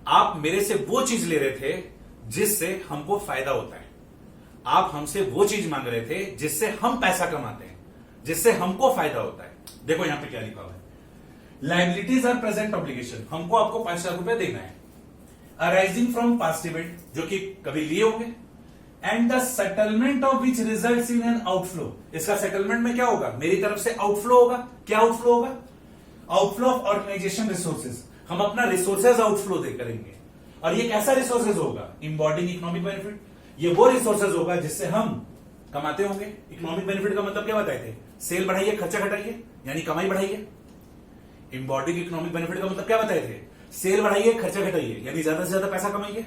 आप मेरे से वो चीज ले रहे थे जिससे हमको फायदा होता है, आप हमसे वो चीज मांग रहे थे जिससे हम पैसा कमाते हैं, जिससे हमको फायदा होता है। देखो यहां पे क्या लिखा हुआ है, लायबिलिटीज आर प्रेजेंट ऑब्लिगेशन, हमको आपको 5 लाख रुपए देना है, अराइजिंग फ्रॉम पास्ट इवेंट, जो कि कभी लिए होंगे, and the settlement of which results in an outflow, इसका सेटलमेंट में क्या होगा, मेरी तरफ से आउटफ्लो होगा। क्या आउटफ्लो होगा? आउटफ्लो ऑफ ऑर्गेनाइजेशन रिसोर्सेज, हम अपना रिसोर्सेज आउटफ्लो दे करेंगे। और ये कैसा रिसोर्सेज होगा? एम्बॉडिंग इकोनॉमिक बेनिफिट, ये वो रिसोर्सेज होगा जिससे हम कमाते होंगे। इकोनॉमिक बेनिफिट का मतलब क्या बताए थे? सेल बढ़ाइए, खर्चा घटाइए, यानी कमाई बढ़ाइए। एम्बॉडिंग इकोनॉमिक बेनिफिट का मतलब क्या बताए थे? सेल बढ़ाइए, खर्चा घटाइए, यानी ज्यादा से ज्यादा पैसा कमाइए।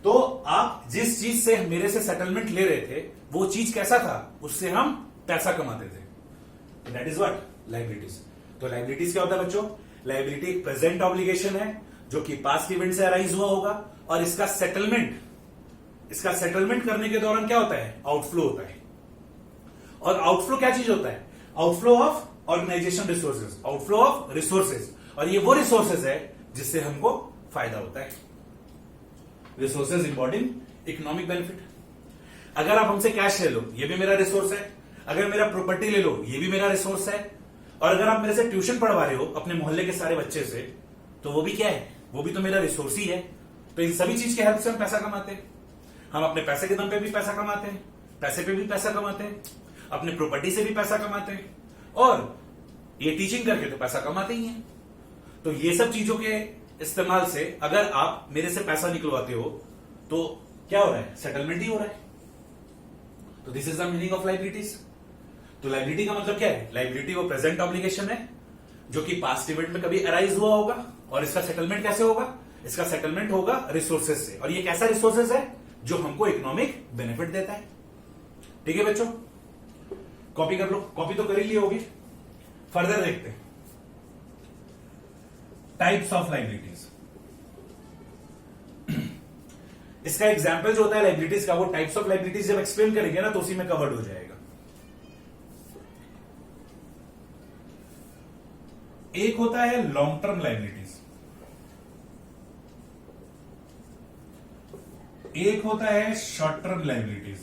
तो आप जिस चीज से मेरे से सेटलमेंट ले रहे थे वो चीज कैसा था, उससे हम पैसा कमाते थे। That is what liabilities. तो लायबिलिटीज क्या होता है बच्चों? लायबिलिटी एक प्रेजेंट ऑब्लिगेशन है जो कि पास्ट इवेंट से अराइज हुआ होगा, और इसका सेटलमेंट इसका सेटलमेंट करने के दौरान क्या होता है, आउटफ्लो होता है। और आउटफ्लो क्या चीज होता है, outflow of organisation resources, outflow of resources. और ये वो रिसोर्सेज है जिससे हमको फायदा होता है। Resources important economic benefit. अगर आप हमसे कैश ले लो, ये भी मेरा रिसोर्स है। अगर मेरा प्रॉपर्टी ले लो, ये भी मेरा रिसोर्स है। और अगर आप मेरे से ट्यूशन पढ़वा रहे हो अपने मोहल्ले के सारे बच्चे से, तो वो भी क्या है, वो भी तो मेरा रिसोर्स ही है। तो इन सभी चीज के हेल्प से हम पैसा कमाते हैं। हम अपने पैसे के दम पे भी पैसा कमाते हैं, पैसे पे भी पैसा कमाते हैं, अपने प्रॉपर्टी से भी पैसा कमाते हैं, और ये टीचिंग करके तो पैसा कमाते ही हैं। तो ये सब चीजों के इस्तेमाल से अगर आप मेरे से पैसा निकलवाते हो तो क्या हो रहा है, सेटलमेंट ही हो रहा है। तो this is the meaning of liabilities. तो लाइबिलिटी का मतलब क्या है, लाइबिलिटी वो प्रेजेंट ऑब्लिगेशन है जो कि पास्ट इवेंट में कभी अराइज हुआ होगा। और इसका सेटलमेंट कैसे होगा, इसका सेटलमेंट होगा रिसोर्सेज से। और ये कैसा रिसोर्सेज है, जो हमको इकोनॉमिक बेनिफिट देता है। ठीक है बच्चों, कॉपी कर लो, कॉपी तो कर ही ली होगी। फर्दर देखते हैं टाइप्स ऑफ लाइबिलिटीज। इसका एग्जाम्पल जो होता है लाइबिलिटीज का, वो टाइप्स ऑफ लाइबिलिटीज जब एक्सप्लेन करेंगे ना तो उसी में कवर्ड हो जाएगा। एक होता है लॉन्ग टर्म लाइबिलिटीज, एक होता है शॉर्ट टर्म लाइबिलिटीज,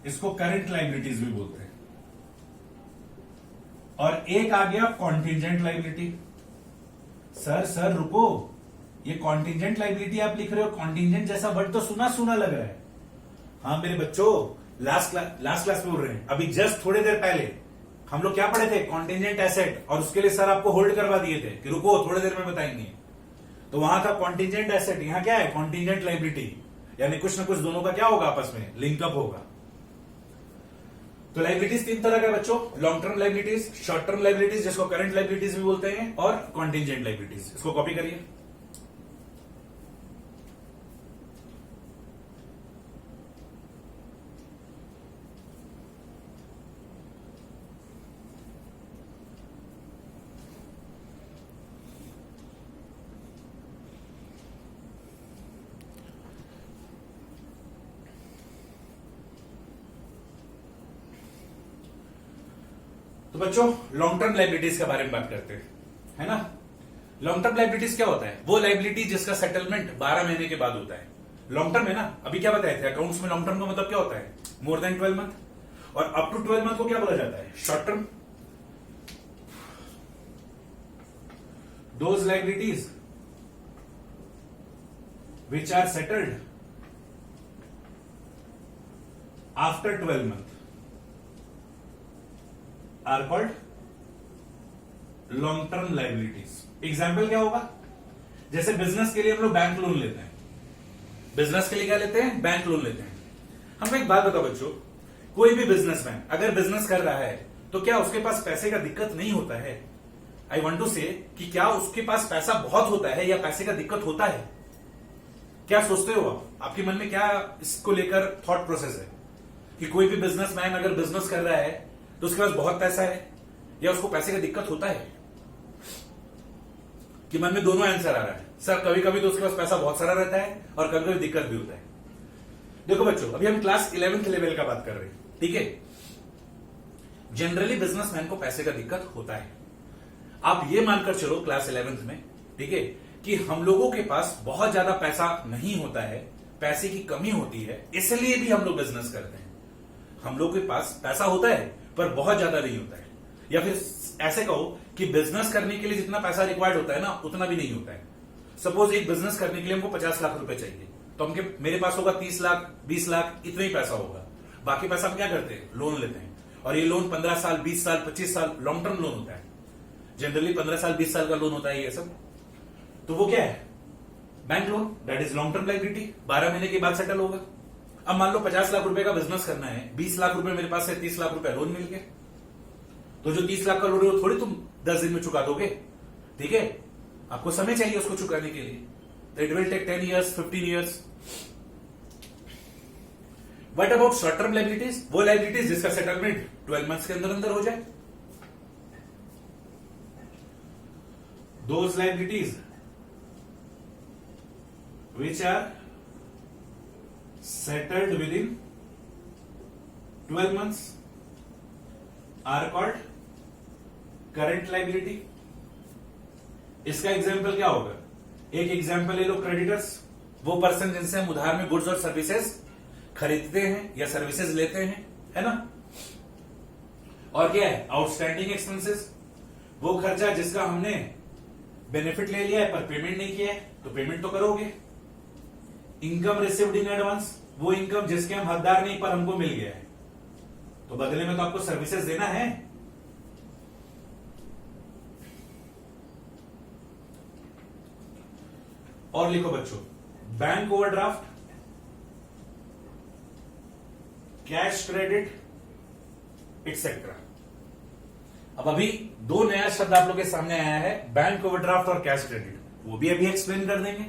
इसको करंट लाइबिलिटीज भी बोलते हैं। और एक आ गया कॉन्टिजेंट लाइबिलिटी। सर रुको, ये कॉन्टिजेंट लाइबिलिटी आप लिख रहे हो, कॉन्टिजेंट जैसा वर्ड तो सुना सुना लग रहा है। हाँ मेरे बच्चों, लास्ट क्लास में बोल रहे हैं, अभी जस्ट थोड़ी देर पहले हम लोग क्या पढ़े थे, कॉन्टिजेंट एसेट। और उसके लिए सर आपको होल्ड करवा दिए थे कि रुको थोड़ी देर में बताएंगे। तो वहां था कॉन्टिजेंट एसेट, यहां क्या है, कॉन्टिजेंट लाइबिलिटी। यानी कुछ ना कुछ दोनों का क्या होगा, आपस में लिंकअप होगा। तो लाइबिलिटीज तीन तरह का बच्चों, long term liabilities, short term liabilities जिसको करंट लाइबिलिटीज भी बोलते हैं, और कॉन्टिजेंट लाइबिलिटीज। इसको कॉपी करिए। तो बच्चों लॉन्ग टर्म लाइबिलिटीज के बारे में बात करते हैं, है ना। लॉन्ग टर्म लाइबिलिटीज क्या होता है, वो लाइबिलिटी जिसका सेटलमेंट 12 महीने के बाद होता है। लॉन्ग टर्म है ना, अभी क्या बताए थे अकाउंट्स में लॉन्ग टर्म का मतलब क्या होता है, मोर देन 12 मंथ। और अप टू 12 मंथ को क्या बोला जाता है, short term. Those liabilities which are settled after 12 month are called long term liabilities. Example क्या होगा, जैसे बिजनेस के लिए हम लोग बैंक लोन लेते हैं। बिजनेस के लिए क्या लेते हैं, बैंक लोन लेते हैं। हमको एक बात बताओ बच्चों, कोई भी बिजनेसमैन अगर बिजनेस कर रहा है तो क्या उसके पास पैसे का दिक्कत नहीं होता है। आई वांट टू से कि क्या उसके पास पैसा बहुत होता है या पैसे का दिक्कत होता है। क्या सोचते हो आप, आपके मन में क्या इसको लेकर थॉट प्रोसेस है कि कोई भी बिजनेसमैन अगर बिजनेस कर रहा है तो उसके पास बहुत पैसा है या उसको पैसे का दिक्कत होता है। कि मन में दोनों आंसर आ रहा है, सर कभी कभी तो उसके पास पैसा बहुत सारा रहता है और कभी कभी दिक्कत भी होता है। देखो बच्चों, अभी हम क्लास 11th लेवल का बात कर रहे हैं, ठीक है। जनरली बिजनेसमैन को पैसे का दिक्कत होता है। आप ये मानकर चलो क्लास 11th में, ठीक है, कि हम लोगों के पास बहुत ज्यादा पैसा नहीं होता है, पैसे की कमी होती है, इसलिए भी हम लोग बिजनेस करते हैं। हम लोग के पास पैसा होता है पर बहुत ज्यादा नहीं होता है। या फिर ऐसे कहो कि बिजनेस करने के लिए जितना पैसा रिक्वायर्ड होता है ना, उतना भी नहीं होता है। सपोज एक बिजनेस करने के लिए हमको 50 लाख रुपए चाहिए, तो हमके मेरे पास होगा 30 लाख 20 लाख, इतना ही पैसा होगा। बाकी पैसा हम क्या करते हैं, लोन लेते हैं। और ये लोन 15 साल 20 साल 25 साल लॉन्ग टर्म लोन होता है। जनरली 15 साल 20 साल का लोन होता है ये सब। तो वो क्या है, bank loan, that is long term liability, 12 महीने के बाद सेटल होगा। अब मान लो 50 लाख रुपए का बिजनेस करना है, 20 लाख रुपए मेरे पास है, 30 लाख रुपए लोन मिल गया। तो जो 30 लाख का लोन है वो थोड़ी तुम 10 दिन में चुका दोगे, ठीक है। आपको समय चाहिए उसको चुकाने के लिए। It will take 10 years 15 years। What about short term liabilities, वो लाइबिलिटीज जिसका सेटलमेंट 12 मंथ्स के अंदर अंदर हो जाए। Those liabilities which are settled within 12 months are called current liability. इसका एग्जाम्पल क्या होगा? एक एग्जाम्पल ले लो, क्रेडिटर्स, वो पर्सन जिनसे हम उधार में गुड्स और सर्विसेज खरीदते हैं या सर्विसेज लेते हैं, है ना। और क्या है? आउटस्टैंडिंग एक्सपेंसेस, वो खर्चा जिसका हमने बेनिफिट ले लिया है पर पेमेंट नहीं किया है, तो पेमेंट तो करोगे। इनकम रिसीव्ड इन एडवांस, वो इनकम जिसके हम हकदार नहीं पर हमको मिल गया है, तो बदले में तो आपको सर्विसेज देना है। और लिखो बच्चों, bank overdraft, cash credit etcetera. अब अभी दो नया शब्द आप लोग के सामने आया है, बैंक ओवरड्राफ्ट और कैश क्रेडिट, वो भी अभी एक्सप्लेन कर देंगे।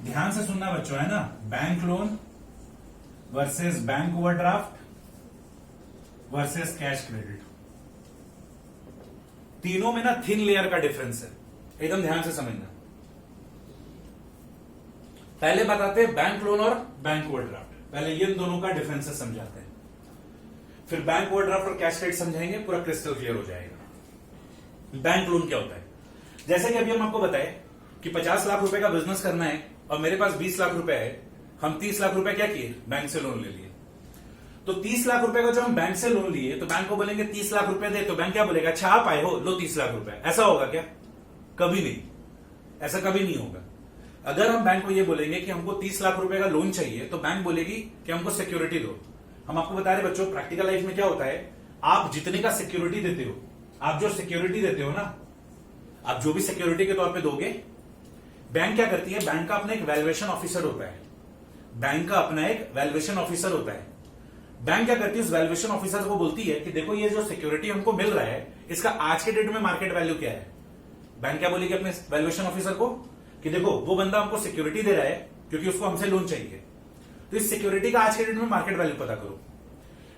ध्यान से सुनना बच्चों, है ना। Bank loan versus bank overdraft versus cash credit, तीनों में ना थिन लेयर का डिफरेंस है, एकदम ध्यान से समझना। पहले बताते हैं बैंक लोन और बैंक ओवरड्राफ्ट, पहले ये दोनों का डिफरेंस समझाते हैं, फिर बैंक ओवरड्राफ्ट और कैश क्रेडिट समझाएंगे, पूरा क्रिस्टल क्लियर हो जाएगा। बैंक लोन क्या होता है? जैसे कि अभी हम आपको बताए कि 50 लाख रुपए का बिजनेस करना है और मेरे पास 20 लाख रुपए है, हम 30 लाख रुपए क्या किए? बैंक से लोन ले लिए। तो 30 लाख रुपए का जो हम बैंक से लोन लिए, तो बैंक को बोलेंगे 30 लाख रुपए दे, तो बैंक क्या बोलेगा? अच्छा आप आए हो, लो 30 लाख रुपए। ऐसा होगा क्या? कभी नहीं, ऐसा कभी नहीं होगा। अगर हम बैंक को ये बोलेंगे कि हमको 30 लाख रुपए का लोन चाहिए, तो बैंक बोलेगी कि हमको सिक्योरिटी दो। हम आपको बता रहे बच्चों, प्रैक्टिकल लाइफ में क्या होता है, आप जितने का सिक्योरिटी देते हो, आप जो सिक्योरिटी देते हो ना, आप जो भी सिक्योरिटी के तौर पे दोगे, बैंक क्या करती है? बैंक का अपना एक वैल्यूएशन ऑफिसर होता है, बैंक का अपना एक वैल्यूएशन ऑफिसर होता है। बैंक क्या करती है? उस वैल्यूएशन ऑफिसर को बोलती है कि देखो ये जो सिक्योरिटी हमको मिल रहा है, इसका आज के डेट में मार्केट वैल्यू क्या है। बैंक क्या बोलेगी अपने वैल्यूएशन ऑफिसर को कि देखो वो बंदा हमको सिक्योरिटी दे रहा है क्योंकि उसको हमसे लोन चाहिए, तो इस सिक्योरिटी का आज के डेट में मार्केट वैल्यू पता करो।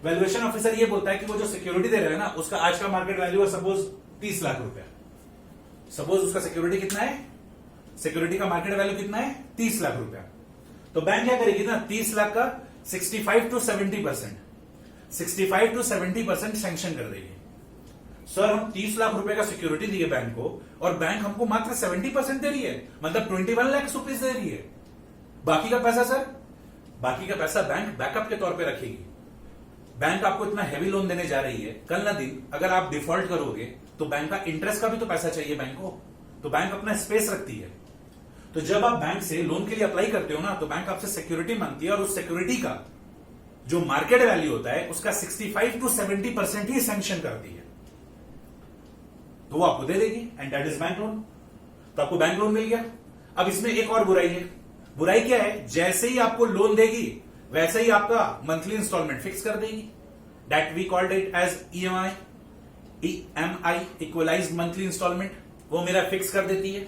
वैल्यूएशन ऑफिसर ये बोलता है कि वो जो सिक्योरिटी दे रहा है ना, उसका आज का मार्केट वैल्यू है सपोज 30 लाख रुपया। सपोज उसका सिक्योरिटी कितना है? सिक्योरिटी का मार्केट वैल्यू कितना है? 30 लाख रुपया। तो बैंक क्या करेगी ना, 30 लाख का 65 to 70%, 65 to 70% सैंक्शन कर देगी। सर हम 30 लाख रुपए का सिक्योरिटी दिए बैंक को और बैंक हमको मात्र 70% दे रही है, मतलब 21 लाख रुपीज दे रही है। बाकी का पैसा सर, बाकी का पैसा बैंक बैकअप के तौर पे रखेगी। बैंक आपको इतना हैवी लोन देने जा रही है, कल ना दिन अगर आप डिफॉल्ट करोगे तो बैंक का इंटरेस्ट का भी तो पैसा चाहिए बैंक को, तो बैंक अपना स्पेस रखती है। तो जब आप बैंक से लोन के लिए अप्लाई करते हो ना, तो बैंक आपसे सिक्योरिटी मांगती है और उस सिक्योरिटी का जो मार्केट वैल्यू होता है उसका 65 to 70% ही सैंक्शन करती है, तो वो आपको दे देगी, and that is bank loan. तो आपको बैंक लोन मिल गया। अब इसमें एक और बुराई है। बुराई क्या है? जैसे ही आपको लोन देगी वैसे ही आपका मंथली इंस्टॉलमेंट फिक्स कर देगी। That we called it as EMI, equalised monthly instalment, वो मेरा फिक्स कर देती है।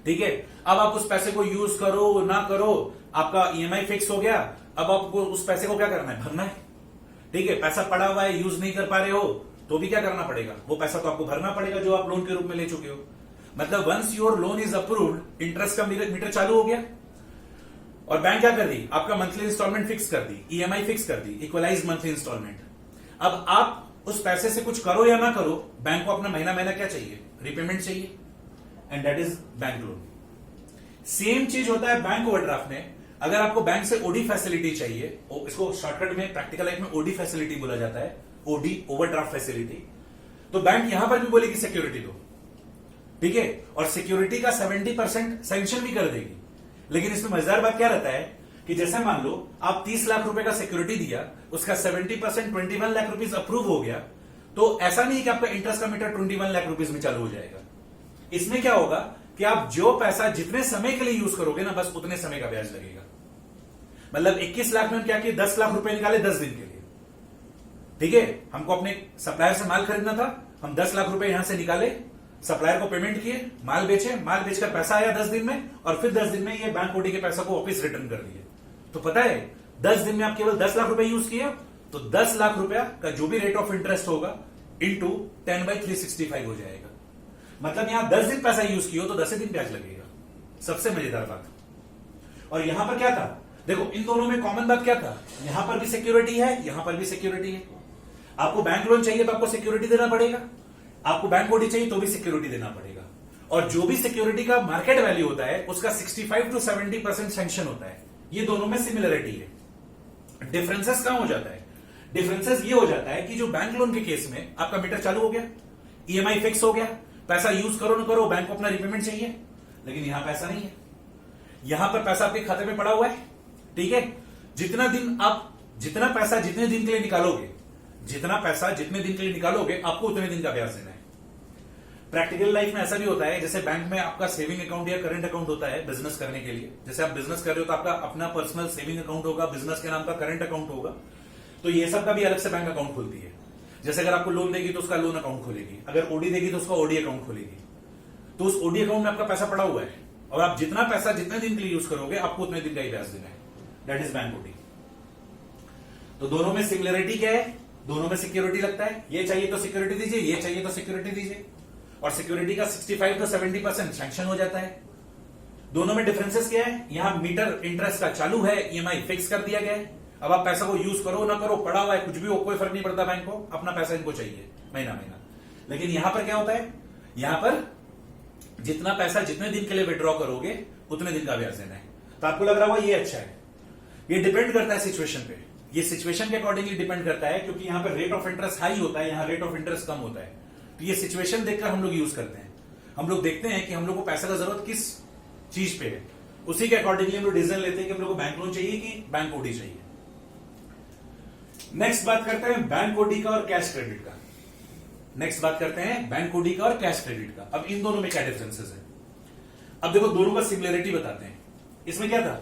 ठीक है, अब आप उस पैसे को यूज करो ना करो, आपका EMI फिक्स हो गया। अब आपको उस पैसे को क्या करना है? भरना है। ठीक है, पैसा पड़ा हुआ है, यूज नहीं कर पा रहे हो, तो भी क्या करना पड़ेगा? वो पैसा तो आपको भरना पड़ेगा जो आप लोन के रूप में ले चुके हो। मतलब once your loan is approved, interest का मीटर चालू हो गया। और बैंक क्या कर दी? आपका मंथली इंस्टॉलमेंट फिक्स कर दी, EMI फिक्स कर दी, इक्वलाइज मंथली इंस्टॉलमेंट। अब आप उस पैसे से कुछ करो या ना करो, बैंक को अपना महीना महीना क्या चाहिए? रिपेमेंट चाहिए, and that is bank loan. Same चीज होता है बैंक ओवरड्राफ्ट में। अगर आपको बैंक से ओडी फैसिलिटी चाहिए, इसको शॉर्टकट में प्रैक्टिकल लाइफ में ओडी फैसिलिटी बोला जाता है, ओडी ओवरड्राफ्ट फैसिलिटी, तो बैंक यहां पर भी बोलेगी सिक्योरिटी दो। ठीक है, और सिक्योरिटी का 70% सैंक्शन भी कर देगी। लेकिन इसमें मजेदार बात क्या रहता है कि जैसे मान लो आप 30 लाख रुपए का सिक्योरिटी दिया, उसका 70% 21 लाख रुपीज अप्रूव हो गया, तो ऐसा नहीं है कि आपका इंटरेस्ट का मीटर 21 लाख रुपीज में चालू हो जाएगा। इसमें क्या होगा कि आप जो पैसा जितने समय के लिए यूज करोगे ना, बस उतने समय का ब्याज लगेगा। मतलब 21 लाख में हम क्या किए, 10 लाख रुपए निकाले 10 दिन के लिए। ठीक है, हमको अपने सप्लायर से माल खरीदना था, हम 10 लाख रुपए यहां से निकाले, सप्लायर को पेमेंट किए, माल बेचे, माल बेचकर पैसा आया 10 दिन में, और फिर 10 दिन में ये बैंक ओडी के पैसा को वापस रिटर्न कर दिए। तो पता है 10 दिन में आप केवल 10 लाख रुपए यूज किए, तो 10 लाख रुपया का जो भी रेट ऑफ इंटरेस्ट होगा इंटू 10/365 हो जाएगा। मतलब यहां 10 दिन पैसा यूज किया तो 10 दिन ब्याज लगेगा। सबसे मजेदार बात। और यहां पर क्या था, देखो इन दोनों में कॉमन बात क्या था, यहां पर भी सिक्योरिटी है, यहां पर भी सिक्योरिटी है। आपको बैंक लोन चाहिए तो आपको सिक्योरिटी देना पड़ेगा, आपको बैंक ओडी चाहिए तो भी सिक्योरिटी देना पड़ेगा। और जो भी सिक्योरिटी का मार्केट वैल्यू होता है उसका 65 to 70% सैंक्शन होता है। ये दोनों में सिमिलरिटी है। डिफरेंसेस कहां हो जाता है, डिफरेंसेस ये हो जाता है कि जो बैंक लोन के केस में आपका मीटर चालू हो गया, ईएमआई फिक्स हो गया, पैसा यूज करो ना करो बैंक को अपना रिपेमेंट चाहिए, लेकिन यहां पैसा नहीं है। यहां पर पैसा आपके खाते में पड़ा हुआ है। ठीक है, जितना दिन आप जितना पैसा जितने दिन के लिए निकालोगे, जितना पैसा जितने दिन के लिए निकालोगे आपको उतने दिन का ब्याज देना है। प्रैक्टिकल लाइफ में ऐसा भी होता है, जैसे बैंक में आपका सेविंग अकाउंट या करंट अकाउंट होता है बिजनेस करने के लिए। जैसे आप बिजनेस कर रहे हो तो आपका अपना पर्सनल सेविंग अकाउंट होगा, बिजनेस के नाम का करंट अकाउंट होगा, तो ये सब का भी अलग से बैंक अकाउंट खुलती है। जैसे अगर आपको लोन देगी तो उसका लोन अकाउंट खोलेगी, अगर ओडी देगी तो उसका ओडी अकाउंट खोलेगी। तो उस ओडी अकाउंट में आपका पैसा पड़ा हुआ है, और आप जितना पैसा जितने दिन के लिए यूज करोगे आपको उतने दिन का ही ब्याज देना है। That is bank OD. तो दोनों में सिमिलरिटी क्या है, दोनों में सिक्योरिटी लगता है। ये चाहिए तो सिक्योरिटी दीजिए, ये चाहिए तो सिक्योरिटी दीजिए, और सिक्योरिटी का 65 to 70% सैंक्शन हो जाता है। दोनों में डिफरेंसेस क्या है, यहां मीटर इंटरेस्ट का चालू है, ईएमआई फिक्स कर दिया गया है। अब आप पैसा को यूज करो ना करो, पड़ा हुआ है, कुछ भी हो, कोई फर्क नहीं पड़ता बैंक को, अपना पैसा इनको चाहिए महीना महीना। लेकिन यहां पर क्या होता है, यहां पर जितना पैसा जितने दिन के लिए विड्रॉ करोगे उतने दिन का ब्याज देना है। तो आपको लग रहा होगा ये अच्छा है। ये डिपेंड करता है सिचुएशन पे, ये सिचुएशन के अकॉर्डिंगली डिपेंड करता है, क्योंकि यहां पर रेट ऑफ इंटरेस्ट हाई होता है, यहां रेट ऑफ इंटरेस्ट कम होता है। तो ये सिचुएशन देखकर हम लोग यूज करते हैं। हम लोग देखते हैं कि हम लोग को पैसा का जरूरत किस चीज पे है, उसी के अकॉर्डिंगली हम लोग डिसीजन लेते हैं कि हम लोग को बैंक लोन चाहिए कि बैंक ओडी चाहिए। नेक्स्ट बात करते हैं बैंक ओडी का और कैश क्रेडिट का। नेक्स्ट बात करते हैं बैंक ओडी का और कैश क्रेडिट का। अब इन दोनों में क्या डिफरेंसेस है, अब देखो दोनों का सिमिलरिटी बताते हैं। इसमें क्या था,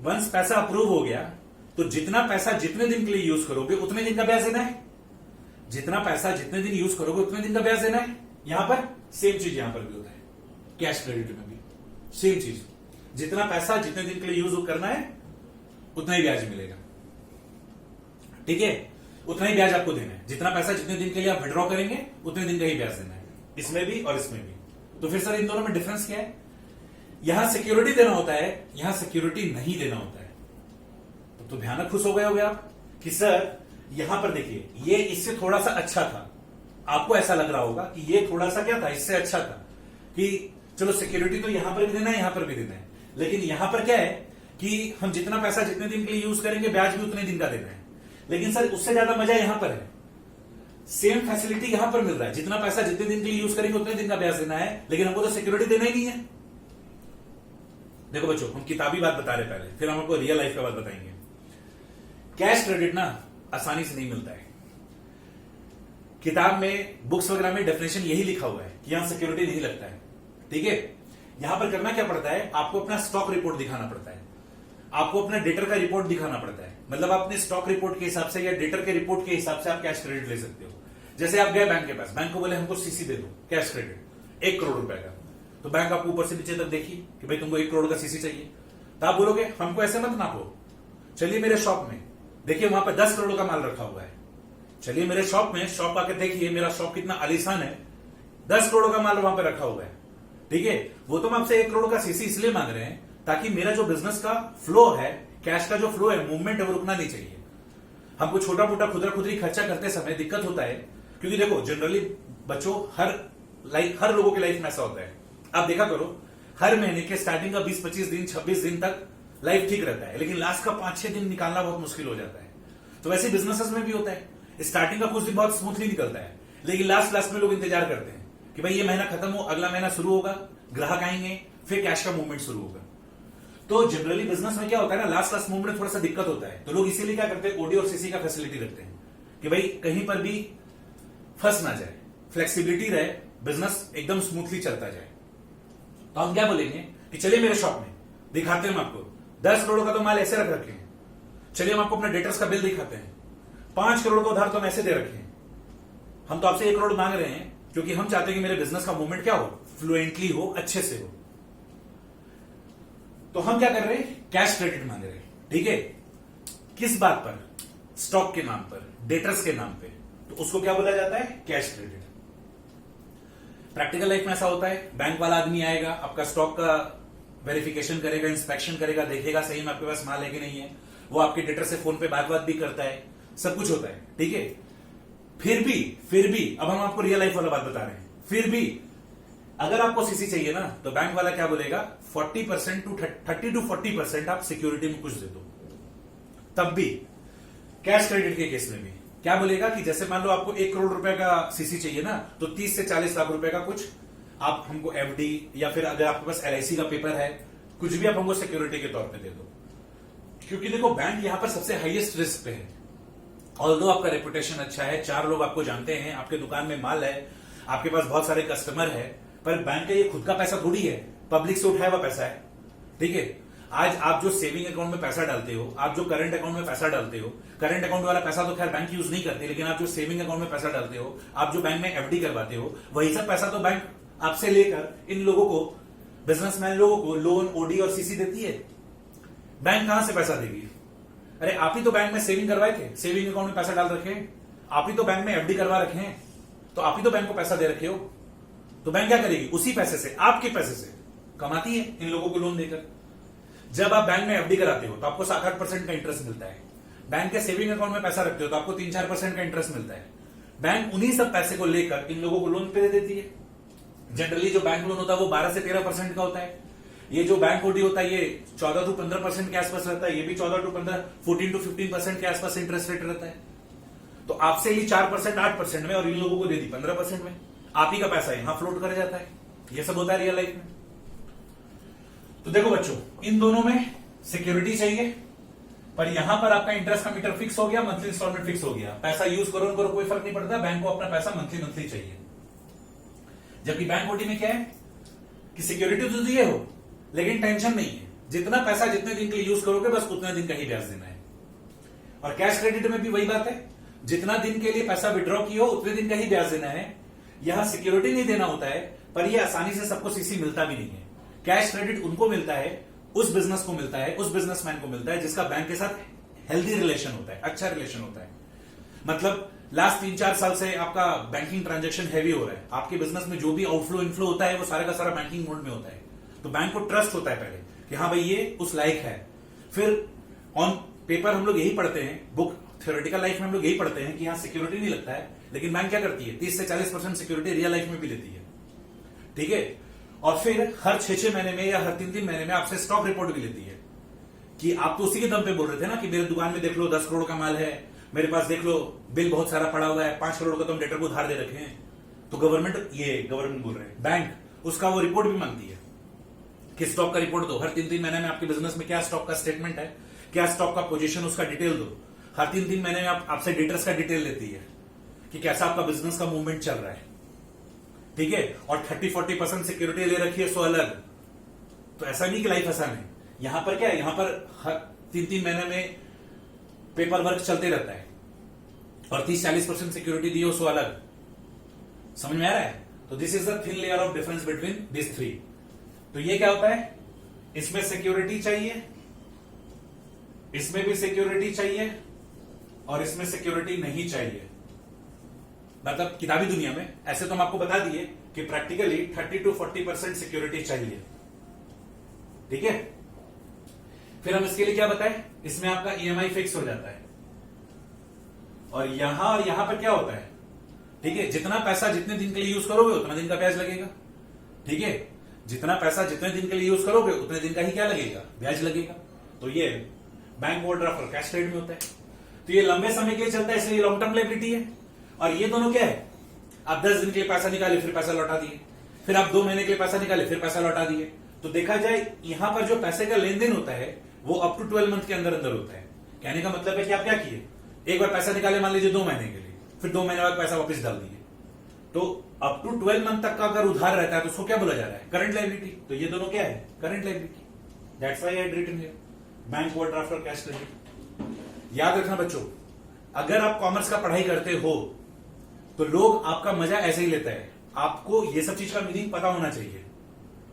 वंस पैसा अप्रूव हो गया तो जितना पैसा जितने दिन के लिए यूज करोगे उतने दिन का ब्याज देना है। जितना पैसा जितने दिन यूज करोगे उतने दिन का ब्याज देना है। यहां पर सेम चीज यहां पर भी होता है, कैश क्रेडिट में भी सेम चीज। जितना पैसा जितने दिन के लिए यूज करना है उतना ही ब्याज मिलेगा। ठीक है, उतना ही ब्याज आपको देना है। जितना पैसा जितने दिन के लिए आप विड्रॉ करेंगे उतने दिन का ही ब्याज देना है, इसमें भी और इसमें भी। तो फिर सर इन दोनों में डिफरेंस क्या है, यहां सिक्योरिटी देना होता है, यहां सिक्योरिटी नहीं देना होता है। तो भयानक खुश हो गए होगे आप कि सर यहां पर देखिए ये इससे थोड़ा सा अच्छा था। आपको ऐसा लग रहा होगा कि ये थोड़ा सा क्या था, इससे अच्छा था कि चलो सिक्योरिटी तो यहां पर भी देना है, यहां पर भी देना है, लेकिन यहां पर क्या है कि हम जितना पैसा जितने दिन के लिए यूज करेंगे ब्याज भी उतने दिन का देना है। लेकिन सर उससे ज्यादा मजा यहां पर है, सेम फैसिलिटी यहां पर मिल रहा है, जितना पैसा जितने दिन के लिए यूज करेंगे उतने दिन का ब्याज देना है, लेकिन हमको तो सिक्योरिटी देना ही नहीं है। देखो बच्चों, हम किताबी बात बता रहे पहले, फिर हम आपको रियल लाइफ का बात बताएंगे। कैश क्रेडिट ना आसानी से नहीं मिलता है। किताब में बुक्स वगैरह में डेफिनेशन यही लिखा हुआ है कि यहां सिक्योरिटी नहीं लगता है। ठीक है, यहां पर करना क्या पड़ता है, आपको अपना स्टॉक रिपोर्ट दिखाना पड़ता है, आपको अपना डेटर का रिपोर्ट दिखाना पड़ता है। मतलब आप अपने स्टॉक रिपोर्ट के हिसाब से या डेटर के रिपोर्ट के हिसाब से आप कैश क्रेडिट ले सकते हो। जैसे आप गए बैंक के पास, बैंक को बोले हमको सीसी दे दो कैश क्रेडिट 1 करोड़ रुपए का, तो बैंक आपको ऊपर से नीचे तक देखिए कि भाई तुमको 1 करोड़ का सीसी चाहिए, तो आप बोलोगे हमको ऐसे मत नापो, चलिए मेरे शॉप में देखिए वहां पर 10 करोड़ का माल रखा हुआ है, चलिए मेरे शॉप में शॉप आके देखिए मेरा शॉप कितना आलीशान है, 10 करोड़ का माल वहां पर रखा हुआ है। ठीक है, वो तो हम आपसे 1 करोड़ का सीसी इसलिए मांग रहे हैं ताकि मेरा जो बिजनेस का फ्लो है, कैश का जो फ्लो है, मूवमेंट है, वो रुकना नहीं चाहिए। हमको छोटा मोटा खुदरा खुदरी खर्चा करते समय दिक्कत होता है, क्योंकि देखो जनरली बच्चों हर लोगों की लाइफ में ऐसा होता है। आप देखा करो हर महीने के स्टार्टिंग का 20-25 दिन 26 दिन तक लाइफ ठीक रहता है, लेकिन लास्ट का 5-6 दिन निकालना बहुत मुश्किल हो जाता है। तो वैसे बिजनेसेस में भी होता है, स्टार्टिंग का कुछ दिन बहुत स्मूथली निकलता है, लेकिन लास्ट में लोग इंतजार करते हैं कि भाई ये महीना खत्म हो, अगला महीना शुरू होगा, ग्राहक आएंगे, फिर कैश का मूवमेंट शुरू होगा। तो जनरली बिजनेस में क्या होता है ना, लास्ट मूवमेंट में थोड़ा सा दिक्कत होता है, तो लोग इसीलिए क्या करते हैं, ओडी और सीसी का फैसिलिटी रखते हैं कि भाई कहीं पर भी फंस ना जाए, फ्लेक्सिबिलिटी रहे, बिजनेस एकदम स्मूथली चलता जाए। तो हम क्या बोलेंगे कि चलिए मेरे शॉप में दिखाते हैं हम आपको 10 करोड़ का तो माल ऐसे रख रखे हैं, चलिए हम आपको अपने डेटर्स का बिल दिखाते हैं, 5 करोड़ का उधार तो हम ऐसे दे रखे हैं, हम तो आपसे 1 करोड़ मांग रहे हैं क्योंकि हम चाहते हैं कि मेरे बिजनेस का मूवमेंट क्या हो, फ्लुएंटली हो, अच्छे से हो। तो हम क्या कर रहे हैं, कैश क्रेडिट मांग रहे हैं। ठीक है, किस बात पर, स्टॉक के नाम पर, डेटर्स के नाम पे, तो उसको क्या बोला जाता है, कैश क्रेडिट। प्रैक्टिकल लाइफ में ऐसा होता है, बैंक वाला आदमी आएगा, आपका स्टॉक का वेरिफिकेशन करेगा, इंस्पेक्शन करेगा, देखेगा सही में आपके पास माल है कि नहीं है, वो आपके डेटर से फोन पे बात भी करता है, सब कुछ होता है। ठीक है, फिर भी अब हम आपको रियल लाइफ वाला बात बता रहे हैं, फिर भी अगर आपको सीसी चाहिए ना, तो बैंक वाला क्या बोलेगा, 40% टू 30 to 40% आप सिक्योरिटी में कुछ दे दो। तब भी कैश क्रेडिट के केस में भी क्या बोलेगा कि जैसे मान लो आपको 1 करोड़ रुपए का सीसी चाहिए ना, तो 30 से 40 लाख रुपए का कुछ आप हमको एफडी या फिर अगर आपके पास एलआईसी का पेपर है, कुछ भी आप हमको सिक्योरिटी के तौर पे दे दो। क्योंकि देखो बैंक यहां पर सबसे हाईएस्ट रिस्क पे है। ऑल्दो आपका रेपुटेशन अच्छा है, 4 लोग आपको जानते हैं, आपके दुकान में माल है, आपके पास बहुत सारे कस्टमर है, पर बैंक का ये खुद का पैसा थोड़ी है, पब्लिक से उठाया हुआ पैसा है। ठीक है, आज आप जो सेविंग अकाउंट में पैसा डालते हो, आप जो करंट अकाउंट में पैसा डालते हो, करंट अकाउंट वाला पैसा तो खैर बैंक यूज नहीं करते, लेकिन आप जो सेविंग अकाउंट में पैसा डालते हो, आप जो बैंक में एफडी करवाते हो, वही सब पैसा तो बैंक आपसे लेकर इन लोगों को, बिजनेसमैन लोगों को लोन, ओडी और सीसी देती है। बैंक कहां से पैसा देगी? अरे आप ही तो बैंक में सेविंग करवाए थे, सेविंग अकाउंट में पैसा डाल रखे हैं, आप ही तो बैंक में एफडी करवा रखे हैं, तो आप ही तो बैंक को पैसा दे रखे हो। तो बैंक क्या करेगी, उसी पैसे से, आपके पैसे से कमाती है इन लोगों को लोन देकर। जब आप बैंक में एफडी कराते हो तो आपको 7-8% का इंटरेस्ट मिलता है, बैंक के सेविंग अकाउंट में पैसा रखते हो तो आपको 3-4% का इंटरेस्ट मिलता है। बैंक उन्हीं सब पैसे को लेकर इन लोगों को लोन पे दे देती है। जनरली जो बैंक लोन होता है वो 12 से 13% का होता है। ये जो बैंक ओडी होता है ये 14 to 15% के आसपास रहता है, ये भी 14 to 15, 14 to 15% के आसपास इंटरेस्ट रेट रहता है। तो आपसे ली 4%, 8% में, और इन लोगों को दे दी 15% में। आप ही का पैसा यहां फ्लोट कर जाता है। ये सब होता है रियल लाइफ में। तो देखो बच्चों, इन दोनों में सिक्योरिटी चाहिए, पर यहां पर आपका इंटरेस्ट का मीटर फिक्स हो गया, मंथली इंस्टॉलमेंट फिक्स हो गया, पैसा यूज करो करो कोई फर्क नहीं पड़ता, बैंक को अपना पैसा मंथली चाहिए। जबकि बैंक ओडी में क्या है कि सिक्योरिटी तो दिए हो, लेकिन टेंशन नहीं है, जितना पैसा जितने दिन के लिए यूज करोगे बस उतने दिन का ही ब्याज देना है। और कैश क्रेडिट में भी वही बात है, जितना दिन के लिए पैसा विड्रॉ किया हो उतने दिन का ही ब्याज देना है। यहां सिक्योरिटी नहीं देना होता है, पर यह आसानी से सबको सीसी मिलता भी नहीं है। कैश क्रेडिट उनको मिलता है, उस बिजनेस को मिलता है, उस बिजनेसमैन को मिलता है जिसका बैंक के साथ हेल्दी रिलेशन होता है, अच्छा रिलेशन होता है। मतलब लास्ट 3-4 साल से आपका बैंकिंग ट्रांजैक्शन हैवी हो रहा है, आपके बिजनेस में जो भी आउटफ्लो इनफ्लो होता है वो सारा का सारा बैंकिंग मोड में होता है। तो बैंक को ट्रस्ट होता है पहले कि हाँ भाई ये उस लायक है। फिर ऑन पेपर हम लोग यही पढ़ते हैं, बुक थ्योरेटिकल लाइफ में हम लोग यही पढ़ते हैं कि यहां सिक्योरिटी नहीं लगता है, लेकिन बैंक क्या करती है, 30 से 40% सिक्योरिटी रियल लाइफ में भी लेती है। ठीक है, और फिर हर 6-6 महीने में या हर 3-3 महीने में आपसे स्टॉक रिपोर्ट भी लेती है कि आप तो उसी के दम पे बोल रहे थे ना कि मेरे दुकान में देख लो 10 करोड़ का माल है, मेरे पास देख लो बिल बहुत सारा पड़ा हुआ है, 5 करोड़ का तो हम डेटर को उधार दे रखे हैं। तो गवर्नमेंट बोल रहे हैं, बैंक उसका वो रिपोर्ट भी मांगती है कि स्टॉक का रिपोर्ट दो, हर 3-3 महीने में आपके बिजनेस में क्या स्टॉक का स्टेटमेंट है, क्या स्टॉक का पोजीशन, उसका डिटेल दो। हर 3-3 महीने में आपसे डेटर्स का डिटेल लेती है कि कैसा आपका बिजनेस का मूवमेंट चल रहा है। ठीक है, और 30-40% सिक्योरिटी ले रखी है, सो अलग। तो ऐसा नहीं कि लाइफ आसान है, यहां पर क्या है, यहां पर हर 3-3 महीने में पेपर वर्क चलते रहता है, और 30-40% सिक्योरिटी दी हो, सो अलग। समझ में आ रहा है? तो this is the thin layer of difference between this 3। तो ये क्या होता है, इसमें सिक्योरिटी चाहिए, इसमें भी सिक्योरिटी चाहिए, और इसमें सिक्योरिटी नहीं चाहिए। मतलब किताबी दुनिया में ऐसे तो हम आपको बता दिए कि प्रैक्टिकली 30 to 40% सिक्योरिटी चाहिए। ठीक है, फिर हम इसके लिए क्या बताएं, इसमें आपका ईएमआई फिक्स हो जाता है, और यहां पर क्या होता है, ठीक है, जितना पैसा जितने दिन के लिए यूज करोगे उतना दिन का ब्याज लगेगा। ठीक है, जितना पैसा जितने दिन के लिए यूज करोगे उतने दिन का ही क्या लगेगा, ब्याज लगेगा। तो ये बैंक ओवरड्राफ्ट और कैश क्रेडिट में होता है। तो ये लंबे समय के लिए चलता है, इसलिए लॉन्ग टर्म लायबिलिटी है। और ये दोनों क्या है, आप 10 दिन के लिए पैसा निकाले फिर पैसा लौटा दिए, फिर आप 2 महीने के लिए पैसा निकाले फिर पैसा लौटा दिए। तो देखा जाए यहां पर जो पैसे का लेन देन होता है वो अप टू 12 मंथ के अंदर अंदर होता है। कहने का मतलब है कि आप क्या किए, एक बार पैसा निकाले मान लीजिए 2 महीने के लिए, फिर 2 महीने बाद पैसा वापस डाल दिए, तो अप टू 12 मंथ तक का अगर उधार रहता है तो उसको क्या बोला जा रहा है? Current liability. तो ये दोनों क्या है? Current liability. That's why I had written here bank overdraft और कैश क्रेडिट। याद रखना बच्चों, अगर आप कॉमर्स का पढ़ाई करते हो तो लोग आपका मजा ऐसे ही लेता है, आपको ये सब चीज का मीनिंग पता होना चाहिए।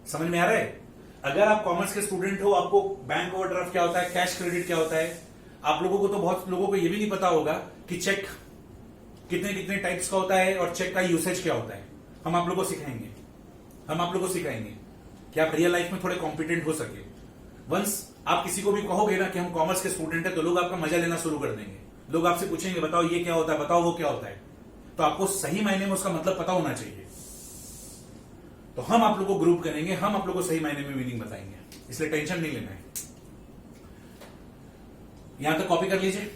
समझ में आ रहा है? अगर आप कॉमर्स के स्टूडेंट हो, आपको बैंक ओवरड्राफ्ट क्या होता है, कैश क्रेडिट क्या होता है, आप लोगों को तो बहुत लोगों को ये भी नहीं पता होगा कि चेक कितने कितने टाइप्स का होता है और चेक का यूसेज क्या होता है। हम आप लोगों को सिखाएंगे, हम आप लोगों को सिखाएंगे कि आप रियल लाइफ में थोड़े कॉम्पिटेंट हो सके। वंस आप किसी को भी कहोगे ना कि हम कॉमर्स के स्टूडेंट है, तो लोग आपका मजा लेना शुरू कर देंगे। लोग आपसे पूछेंगे बताओ ये क्या होता है, बताओ वो क्या होता है। तो आपको सही मायने में उसका मतलब पता होना चाहिए। तो हम आप लोगों को ग्रुप करेंगे, हम आप लोगों को सही मायने में मीनिंग बताएंगे, इसलिए टेंशन नहीं लेना है। यहां तक कॉपी कर लीजिए।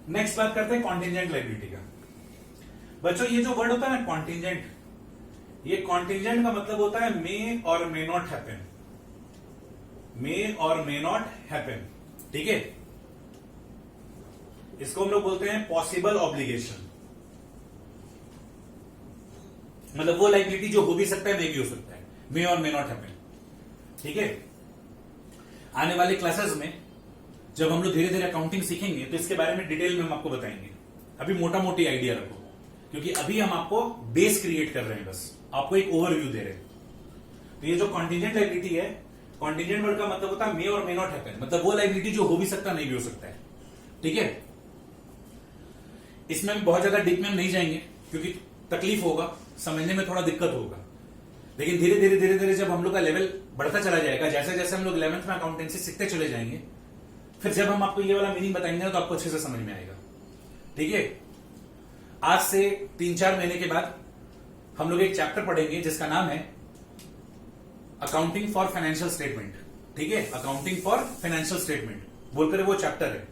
नेक्स्ट बात करते हैं कॉन्टिजेंट लायबिलिटी का। बच्चों ये जो वर्ड होता है ना कॉन्टिजेंट, ये कॉन्टिजेंट का मतलब होता है मे और मे नॉट हैपन, मे और मे नॉट हैपन। ठीक है, इसको हम लोग बोलते हैं पॉसिबल ऑब्लिगेशन। मतलब वो लायबिलिटी जो हो भी सकता है, मे भी हो सकता है, मे और मे नॉट हैपन। ठीक है, आने वाले क्लासेस में जब हम लोग धीरे धीरे अकाउंटिंग सीखेंगे तो इसके बारे में डिटेल में हम आपको बताएंगे। अभी मोटा मोटी आइडिया रखो, क्योंकि अभी हम आपको बेस क्रिएट कर रहे हैं, बस आपको एक ओवरव्यू दे रहे हैं। तो ये जो कॉन्टिजेंट लायबिलिटी है, कॉन्टिजेंट वर्ड का मतलब होता है मे और मे नॉट हैपन, मतलब वो लायबिलिटी जो हो भी सकता नहीं भी हो सकता है। ठीक है, इसमें हम बहुत ज्यादा डीप में नहीं जाएंगे क्योंकि तकलीफ होगा, समझने में थोड़ा दिक्कत होगा। लेकिन धीरे धीरे धीरे धीरे जब हम लोग का लेवल बढ़ता चला जाएगा, जैसे जैसे हम लोग 11th में अकाउंटेंसी सीखते चले जाएंगे, फिर जब हम आपको ये वाला मीनिंग बताएंगे तो आपको अच्छे से समझ में आएगा। ठीक है, आज से 3-4 महीने के बाद हम लोग एक चैप्टर पढ़ेंगे जिसका नाम है अकाउंटिंग फॉर फाइनेंशियल स्टेटमेंट। ठीक है, अकाउंटिंग फॉर फाइनेंशियल स्टेटमेंट बोलकर वो चैप्टर है,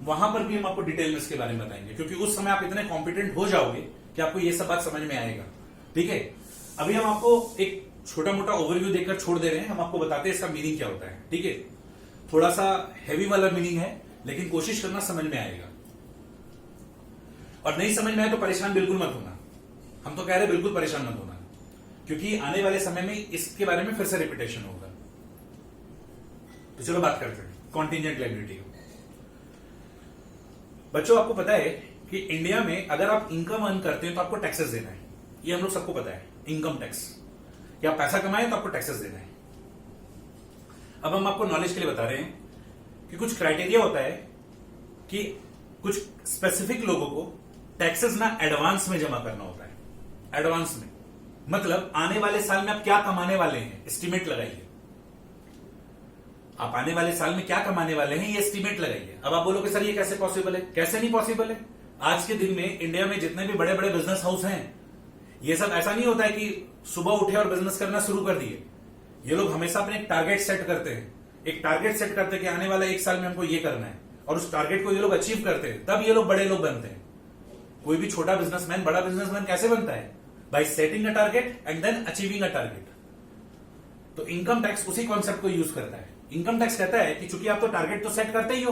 वहां पर भी हम आपको डिटेल में इसके बारे में बताएंगे, क्योंकि उस समय आप इतने कॉम्पिटेंट हो जाओगे कि आपको ये सब बात समझ में आएगा। ठीक है, अभी हम आपको एक छोटा मोटा ओवरव्यू देकर छोड़ दे रहे हैं, हम आपको बताते हैं इसका मीनिंग क्या होता है। ठीक है, थोड़ा सा हैवी वाला मीनिंग है, लेकिन कोशिश करना समझ में आएगा। और नहीं समझ में आए तो परेशान बिल्कुल मत होना, हम तो कह रहे बिल्कुल परेशान मत होना, क्योंकि आने वाले समय में इसके बारे में फिर से रिपीटेशन होगा। तो चलो बात करते हैं कॉन्टिजेंट लायबिलिटी की। बच्चों आपको पता है कि इंडिया में अगर आप इनकम अर्न करते हैं तो आपको टैक्सेस देना है, ये हम लोग सबको पता है। इनकम टैक्स, कि आप पैसा कमाए तो आपको टैक्सेस देना है। अब हम आपको नॉलेज के लिए बता रहे हैं कि कुछ क्राइटेरिया होता है कि कुछ स्पेसिफिक लोगों को टैक्सेस ना एडवांस में जमा करना होता है। एडवांस में मतलब आने वाले साल में आप क्या कमाने वाले हैं, एस्टिमेट लगाइए। आप आने वाले साल में क्या कमाने वाले हैं, ये एस्टिमेट लगाइए। अब आप बोलोगे सर ये कैसे पॉसिबल है? कैसे नहीं पॉसिबल है? आज के दिन में इंडिया में जितने भी बड़े बड़े बिजनेस हाउस हैं, ये सब ऐसा नहीं होता है कि सुबह उठे और बिजनेस करना शुरू कर दिए। ये लोग हमेशा अपने एक टारगेट सेट करते हैं, एक टारगेट सेट करते हैं कि आने वाला 1 साल में हमको ये करना है, और उस टारगेट को ये लोग अचीव करते हैं, तब ये लोग बड़े लोग बनते हैं। कोई भी छोटा बिजनेसमैन बड़ा बिजनेसमैन कैसे बनता है? By setting a target and then achieving a target. तो इनकम टैक्स उसी कॉन्सेप्ट को यूज करता है। इनकम टैक्स कहता है कि चूंकि आप तो टारगेट तो सेट करते ही हो,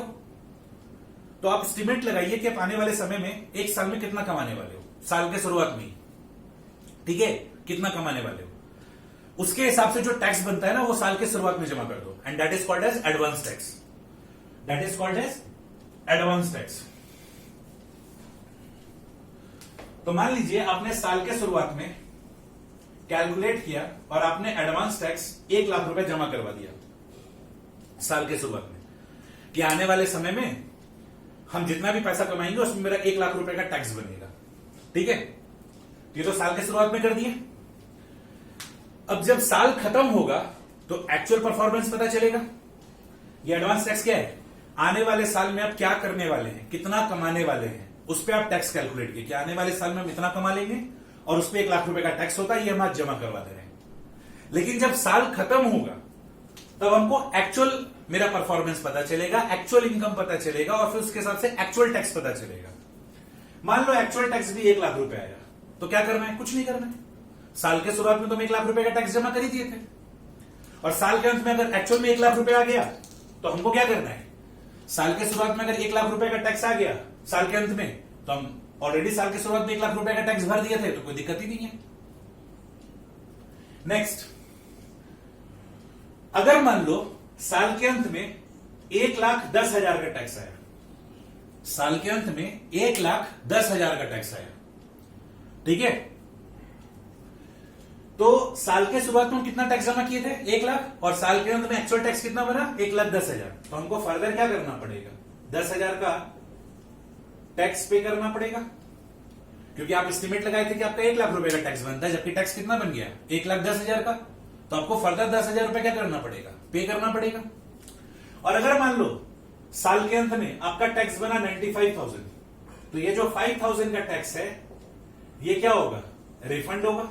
तो आप एस्टिमेट लगाइए कि आप आने वाले समय में 1 साल में कितना कमाने वाले हो, साल के शुरुआत में ही। ठीक है, कितना कमाने वाले हो, उसके हिसाब से जो टैक्स बनता है ना, वो साल के शुरुआत में जमा कर दो, and that is called as advance tax. That is called as advance tax. तो मान लीजिए आपने साल के शुरुआत में कैलकुलेट किया और आपने एडवांस टैक्स 1 लाख रुपए जमा करवा दिया साल के शुरुआत में, कि आने वाले समय में हम जितना भी पैसा कमाएंगे उसमें मेरा 1 लाख रुपए का टैक्स बनेगा। ठीक है, ये तो साल के शुरुआत में कर दिए। अब जब साल खत्म होगा तो एक्चुअल परफॉर्मेंस पता चलेगा। ये एडवांस टैक्स क्या है? आने वाले साल में आप क्या करने वाले हैं, कितना कमाने वाले हैं, उस पर आप टैक्स कैलकुलेट कीजिए कि आने वाले साल में हम इतना कमा लेंगे और उस पर 1 लाख रुपए का टैक्स होता है, ये हम आज जमा करवा दे रहे हैं। लेकिन जब साल खत्म होगा तब हमको एक्चुअल मेरा परफॉर्मेंस पता चलेगा, एक्चुअल इनकम पता चलेगा और फिर उसके हिसाब से एक्चुअल टैक्स पता चलेगा। मान लो एक्चुअल टैक्स भी 1 लाख रुपए आया, तो क्या करना है? कुछ नहीं करना है। साल के शुरुआत में तो हम 1 लाख रुपए का टैक्स जमा कर ही दिए थे, और साल के अंत में अगर एक्चुअल में 1 लाख रुपए आ गया तो हमको क्या करना है? साल के शुरुआत में अगर 1 लाख रुपए का टैक्स आ गया साल के अंत में, तो हम ऑलरेडी साल के शुरुआत में 1 लाख रुपए का टैक्स भर दिए थे, तो कोई दिक्कत ही नहीं है। नेक्स्ट, अगर मान लो साल के अंत में 1,10,000 का टैक्स आया, साल के अंत में 1,10,000 का टैक्स आया, ठीक है, तो साल के शुरुआत में हम कितना टैक्स जमा किए थे? 1 लाख, और साल के अंत में एक्चुअल टैक्स कितना बना? 1,10,000। तो हमको फर्दर क्या करना पड़ेगा? 10,000 का टैक्स पे करना पड़ेगा, क्योंकि आप एस्टिमेट लगाए थे कि आपका 1 लाख रुपए का टैक्स बनता है, जबकि टैक्स कितना बन गया? 1,10,000 का। तो आपको फर्दर 10,000 रुपए क्या करना पड़ेगा? पे करना पड़ेगा। और अगर मान लो साल के अंत में आपका टैक्स बना 95,000, तो ये जो 5,000 का टैक्स है ये क्या होगा? रिफंड होगा।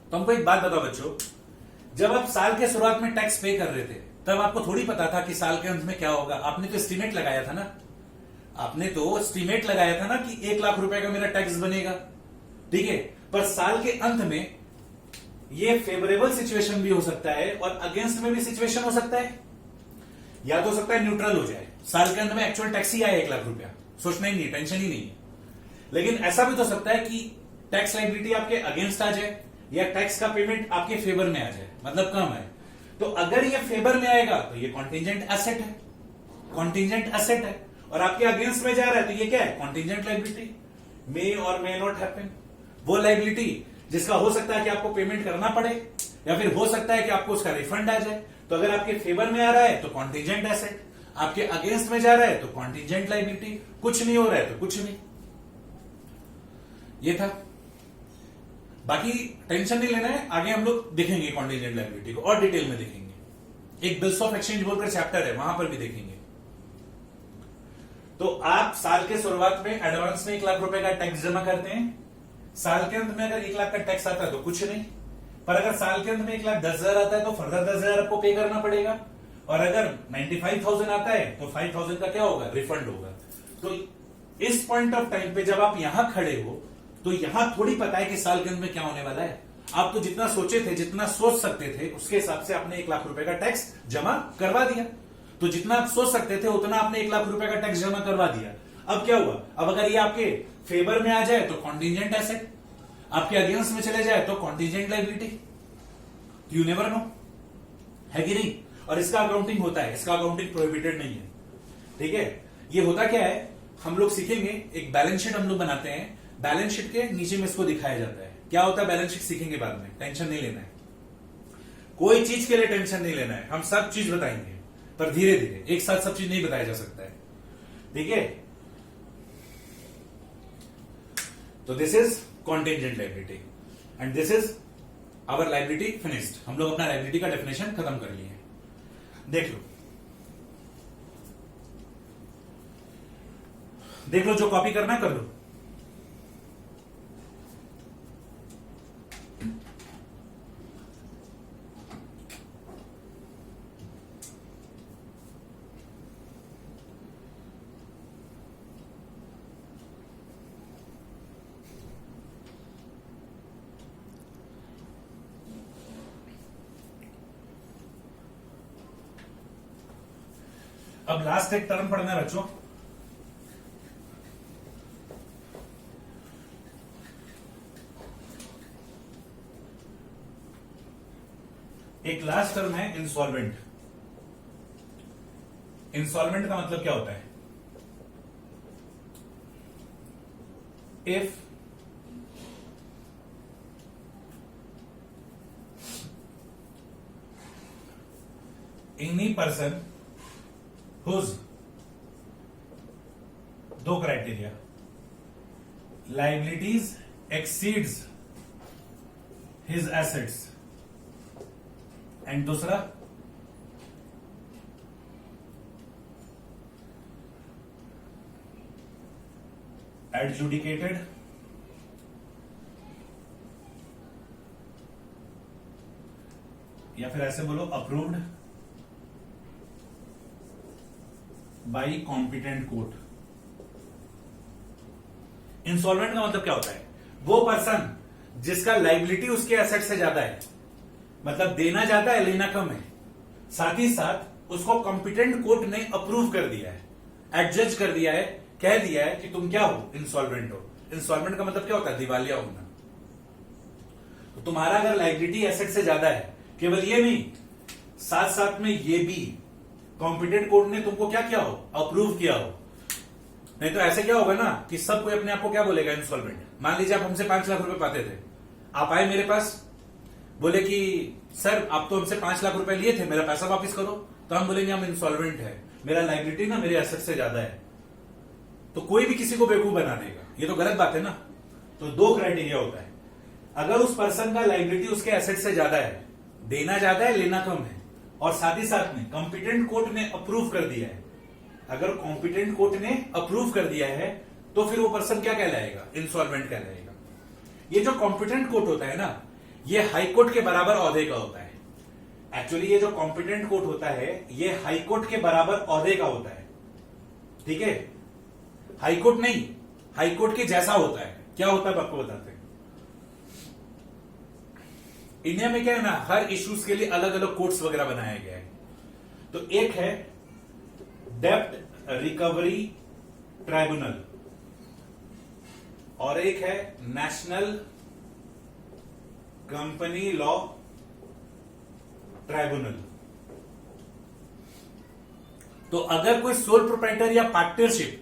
तो हमको एक बात बताओ बच्चों, जब आप साल के शुरुआत में टैक्स पे कर रहे थे तब आपको थोड़ी पता था कि साल के अंत में क्या होगा। आपने तो एस्टीमेट लगाया था ना, आपने तो एस्टीमेट लगाया था ना कि 1 लाख रुपए का मेरा टैक्स बनेगा, ठीक है। पर साल के अंत में ये फेवरेबल सिचुएशन भी हो सकता है और अगेंस्ट में भी सिचुएशन हो सकता है, या तो हो सकता है न्यूट्रल हो जाए, साल के अंत में एक्चुअल टैक्स ही आए 1 लाख रुपया, सोचना ही नहीं, टेंशन ही नहीं है। लेकिन ऐसा भी तो हो सकता है कि टैक्स लायबिलिटी आपके अगेंस्ट आ जाए या टैक्स का पेमेंट आपके फेवर में आ जाए, मतलब कम है। तो अगर ये फेवर में आएगा तो ये कॉन्टिजेंट एसेट है, कॉन्टिजेंट एसेट है, और आपके अगेंस्ट में जा रहा है तो ये क्या है? Contingent liability. मे और मे नॉट हैपन, वो लायबिलिटी जिसका हो सकता है कि आपको पेमेंट करना पड़े या फिर हो सकता है कि आपको उसका रिफंड आ जाए। तो अगर आपके फेवर में आ रहा है तो कॉन्टिजेंट एसेट, आपके अगेंस्ट में जा रहा है तो कॉन्टिजेंट लायबिलिटी, कुछ नहीं हो रहा है तो कुछ नहीं। ये था, बाकी टेंशन नहीं लेना है, आगे हम लोग देखेंगे कॉन्टिजेंट लायबिलिटी को और डिटेल में देखेंगे। एक बिल्स ऑफ एक्सचेंज बोलकर चैप्टर है, वहां पर भी देखेंगे। तो आप साल के शुरुआत में एडवांस में 1 लाख रुपए का टैक्स जमा करते हैं, साल के अंत में अगर 1 लाख का टैक्स आता है तो कुछ नहीं, पर अगर साल के अंत में 1,10,000 आता है तो फर्दर 10,000 आपको पे करना पड़ेगा, और अगर 95,000 आता है तो 5,000 का क्या होगा? रिफंड होगा। तो इस पॉइंट ऑफ टाइम पे जब आप यहां खड़े हो तो यहां थोड़ी पता है कि साल के अंत में क्या होने वाला है। आप तो जितना सोचे थे, जितना सोच सकते थे, उसके हिसाब से आपने 1 लाख रुपए का टैक्स जमा करवा दिया। तो जितना आप सोच सकते थे उतना आपने 1 लाख रुपए का टैक्स जमा करवा दिया। अब क्या हुआ? अब अगर ये आपके फेवर में आ जाए तो कॉन्टिजेंट एसेट, आपके अगेंस्ट में चले जाए तो contingent liability. You never know, है कि नहीं? और इसका अकाउंटिंग होता है, इसका अकाउंटिंग प्रोहिबिटेड नहीं है, ठीक है। ये होता क्या है, हम लोग सीखेंगे, एक बैलेंस शीट हम लोग बनाते हैं, बैलेंस शीट के नीचे में इसको दिखाया जाता है। क्या होता है बैलेंस शीट सीखेंगे बाद में, टेंशन नहीं लेना है, कोई चीज के लिए टेंशन नहीं लेना है। हम सब चीज बताएंगे पर धीरे धीरे, एक साथ सब चीज नहीं बताया जा सकता है, ठीक है। तो this is contingent liability and this is our liability finished. हम लोग अपना लायबिलिटी का डेफिनेशन खत्म कर लिए। देख लो, देख लो, जो कॉपी करना है कर लो। अब लास्ट एक टर्म पढ़ना है बच्चों, एक लास्ट टर्म है इंसॉल्वेंट। इंसॉल्वेंट का मतलब क्या होता है? इफ एनी पर्सन whose, दो criteria, liabilities exceeds his assets, and दूसरा adjudicated या फिर ऐसे बोलो approved by competent court. Insolvent का मतलब क्या होता है? वो पर्सन जिसका लाइबिलिटी उसके एसेट से ज्यादा है, मतलब देना ज्यादा है लेना कम है, साथ ही साथ उसको कॉम्पिटेंट कोर्ट ने अप्रूव कर दिया है, एडजज कर दिया है, कह दिया है कि तुम क्या हो, इंसॉल्वेंट हो। इंसॉल्वेंट का मतलब क्या होता है? दिवालिया होना। तो तुम्हारा अगर लाइबिलिटी एसेट से ज्यादा है, केवल ये नहीं, साथ साथ में ये भी कॉम्पिटेंट कोर्ट ने तुमको क्या किया हो? अप्रूव किया हो। नहीं तो ऐसे क्या होगा ना कि सब कोई अपने आप को क्या बोलेगा? इंसॉल्वेंट। मान लीजिए आप हमसे 5 लाख रुपए पाते थे, आप आए मेरे पास, बोले कि सर आप तो हमसे 5 लाख रुपए लिए थे, मेरा पैसा वापस करो। तो हम बोलेंगे हम इंसॉल्वेंट है, मेरा लाइबिलिटी ना मेरे एसेट से ज्यादा है। तो कोई भी किसी को बेवकूफ बना देगा, ये तो गलत बात है ना। तो 2 क्राइटेरिया होता है, अगर उस पर्सन का लाइबिलिटी उसके एसेट से ज्यादा है, देना ज्यादा है लेना कम है, और साथ ही साथ में कॉम्पिटेंट कोर्ट ने अप्रूव कर दिया है। अगर कॉम्पिटेंट कोर्ट ने अप्रूव कर दिया है तो फिर वो पर्सन क्या कहलाएगा? इंसॉल्वेंट कहलाएगा। ये जो कॉम्पिटेंट कोर्ट होता है ना, ये हाई कोर्ट के बराबर औहदे का होता है। एक्चुअली ये जो कॉम्पिटेंट कोर्ट होता है, ये हाई कोर्ट के बराबर औहदे का होता है, ठीक है? हाई कोर्ट नहीं, हाई कोर्ट के जैसा होता है। क्या होता है आपको बताते हैं। इंडिया में क्या है ना, हर इश्यूज के लिए अलग अलग कोर्ट्स वगैरह बनाया गया है। तो एक है डेब्ट रिकवरी ट्राइब्यूनल और एक है नेशनल कंपनी लॉ ट्राइब्यूनल। तो अगर कोई सोल प्रोप्राइटर या पार्टनरशिप,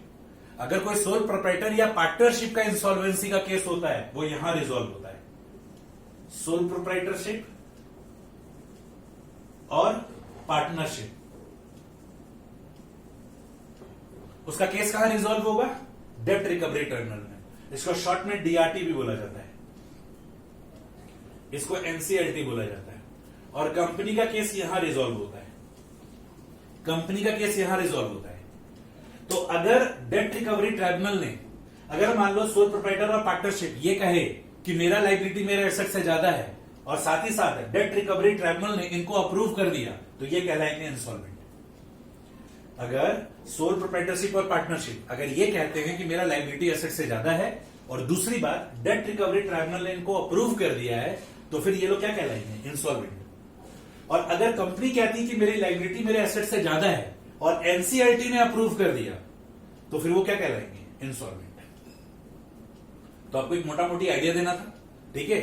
अगर कोई सोल प्रोप्राइटर या पार्टनरशिप का इंसॉल्वेंसी का केस होता है, वो यहां रिजॉल्व होता है। सोल प्रोप्राइटरशिप और पार्टनरशिप, उसका केस कहां रिजॉल्व होगा? डेब्ट रिकवरी ट्राइब्यूनल में। इसको शॉर्ट में डीआरटी भी बोला जाता है, इसको एनसीएलटी बोला जाता है। और कंपनी का केस यहां रिजॉल्व होता है, कंपनी का केस यहां रिजॉल्व होता है। तो अगर डेब्ट रिकवरी ट्राइब्यूनल ने, अगर मान लो सोल प्रोप्राइटर और पार्टनरशिप ये कहे कि मेरा लाइबिलिटी मेरे एसेट से ज्यादा है, और साथ ही साथ डेब्ट रिकवरी ट्राइब्यूनल ने इनको अप्रूव कर दिया, तो ये कहलाएंगे इंसॉल्वेंट। अगर सोल प्रोप्राइटरशिप और पार्टनरशिप अगर ये कहते हैं कि मेरा लाइबिलिटी एसेट से ज्यादा है, और दूसरी बात डेब्ट रिकवरी ट्राइब्यूनल ने इनको अप्रूव कर दिया है, तो फिर ये लोग क्या कहलाएंगे? इंसॉल्वेंट। और अगर कंपनी कहती है कि मेरी लाइबिलिटी मेरे एसेट से ज्यादा है और एनसीएलटी ने अप्रूव कर दिया, तो फिर वो क्या कहलाएंगे? इंसॉल्वेंट। तो आपको एक मोटा मोटी आइडिया देना था, ठीक है?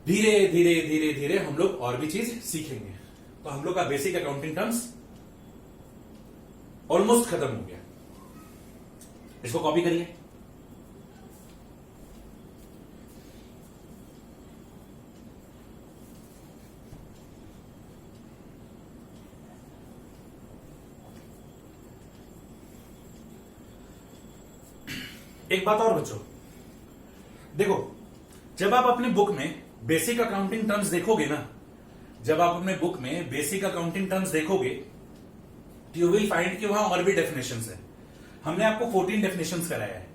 धीरे धीरे धीरे धीरे हम लोग और भी चीज सीखेंगे। तो हम लोग का बेसिक अकाउंटिंग टर्म्स ऑलमोस्ट खत्म हो गया। इसको कॉपी करिए। एक बात और बच्चों, देखो, जब आप अपनी बुक में बेसिक अकाउंटिंग टर्म्स देखोगे ना, जब आप अपने बुक में बेसिक अकाउंटिंग टर्म्स देखोगे, यू विल फाइंड कि वहां और भी डेफिनेशंस है। हमने आपको 14 डेफिनेशंस कराया है।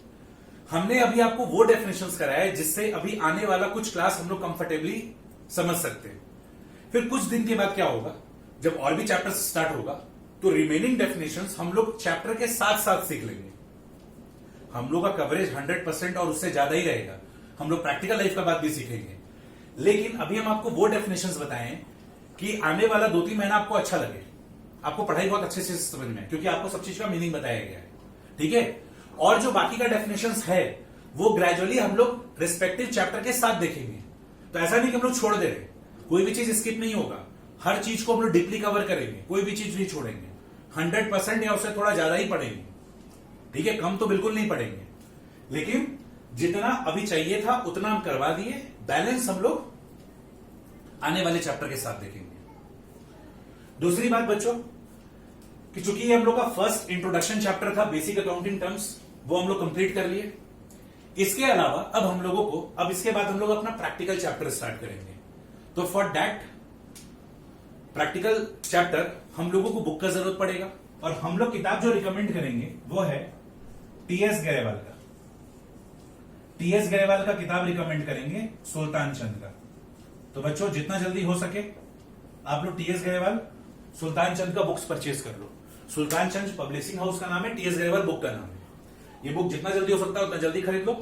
हमने अभी आपको वो डेफिनेशंस कराया है जिससे अभी आने वाला कुछ क्लास हम लोग कंफर्टेबली समझ सकते हैं। फिर कुछ दिन के बाद क्या होगा, जब और भी चैप्टर स्टार्ट होगा, तो रिमेनिंग डेफिनेशंस हम लोग चैप्टर के साथ साथ सीख लेंगे। हम लोग का कवरेज 100% और उससे ज्यादा ही रहेगा। हम लोग प्रैक्टिकल लाइफ का बात भी सीखेंगे, लेकिन अभी हम आपको वो डेफिनेशंस बताएं कि आने वाला 2-3 महीना आपको अच्छा लगे, आपको पढ़ाई बहुत अच्छे से समझ में, क्योंकि आपको सब चीज का मीनिंग बताया गया है, ठीक है? और जो बाकी का डेफिनेशंस है वो ग्रेजुअली हम लोग रिस्पेक्टिव चैप्टर के साथ देखेंगे। तो ऐसा नहीं कि हम लोग छोड़ दे रहे, कोई भी चीज स्किप नहीं होगा, हर चीज को हम लोग डीपली कवर करेंगे, कोई भी चीज नहीं छोड़ेंगे। 100% या उससे थोड़ा ज्यादा ही पढ़ेंगे, ठीक है? कम तो बिल्कुल नहीं पढ़ेंगे, लेकिन जितना अभी चाहिए था उतना हम करवा दिए, बैलेंस हम लोग आने वाले चैप्टर के साथ देखेंगे। दूसरी बात बच्चों, कि चूंकि ये हम लोग का फर्स्ट इंट्रोडक्शन चैप्टर था बेसिक अकाउंटिंग टर्म्स, वो हम लोग कंप्लीट कर लिए। इसके अलावा अब हम लोगों को, अब इसके बाद हम लोग अपना प्रैक्टिकल चैप्टर स्टार्ट करेंगे। तो फॉर दैट प्रैक्टिकल चैप्टर हम लोगों को बुक का जरूरत पड़ेगा, और हम लोग किताब जो रिकमेंड करेंगे वो है टीएस ग्रेवाल का। टीएस ग्रेवाल का किताब रिकमेंड करेंगे, सुल्तान चंद का। तो बच्चों जितना जल्दी हो सके आप लोग टीएस ग्रेवाल सुल्तान चंद का बुक्स परचेज कर लो। सुल्तान चंद पब्लिशिंग हाउस का नाम है, टीएस ग्रेवाल बुक का नाम है। ये बुक जितना जल्दी हो सकता है उतना जल्दी खरीद लो,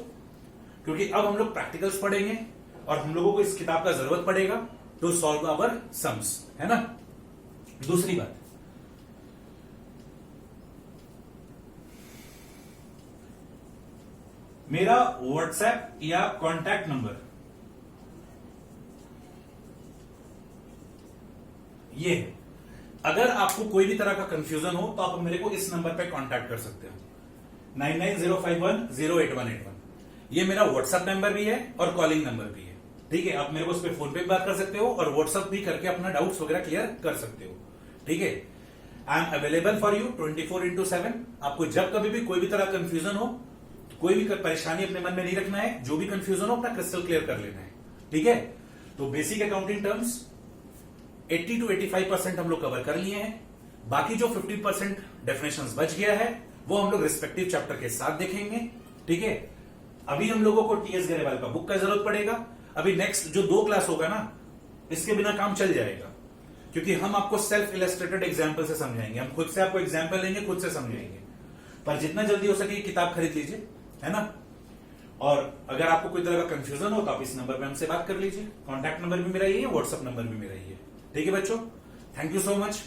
क्योंकि अब हम लोग प्रैक्टिकल्स पढ़ेंगे और हम लोगों को इस किताब का जरूरत पड़ेगा टू सॉल्व आवर सम्स, है ना। दूसरी बात, मेरा व्हाट्सएप या कॉन्टैक्ट नंबर ये है। अगर आपको कोई भी तरह का कंफ्यूजन हो तो आप मेरे को इस नंबर पे कांटेक्ट कर सकते हो, 9905108181। ये मेरा व्हाट्सएप नंबर भी है और कॉलिंग नंबर भी है, ठीक है। आप मेरे को उस पर फोन पे भी बात कर सकते हो और व्हाट्सएप भी करके अपना डाउट्स वगैरह क्लियर कर सकते हो, ठीक है। I am available for you 24/7। आपको जब कभी भी कोई भी तरह कंफ्यूजन हो, कोई भी परेशानी अपने मन में नहीं रखना है, जो भी कंफ्यूजन हो अपना क्रिस्टल क्लियर कर लेना है, ठीक है। तो बेसिक अकाउंटिंग टर्म्स 80 to 85% हम लोग कवर कर लिए हैं। बाकी जो 50% डेफिनेशंस बच गया है वो हम लोग रिस्पेक्टिव चैप्टर के साथ देखेंगे, ठीक है। अभी हम लोगों को टीएस ग्रेवाल का बुक का जरूरत पड़ेगा। अभी नेक्स्ट जो 2 क्लास होगा ना, इसके बिना काम चल जाएगा, क्योंकि हम आपको सेल्फ इलस्ट्रेटेड एग्जाम्पल से समझाएंगे। हम खुद से आपको एग्जाम्पल लेंगे, खुद से समझाएंगे। पर जितना जल्दी हो सके किताब खरीद लीजिए, है ना। और अगर आपको कोई तरह का कंफ्यूजन हो तो आप इस नंबर पे हमसे बात कर लीजिए। कॉन्टैक्ट नंबर भी मेरा ही है, व्हाट्सएप नंबर भी मेरा ही है, ठीक है बच्चों। Thank you so much.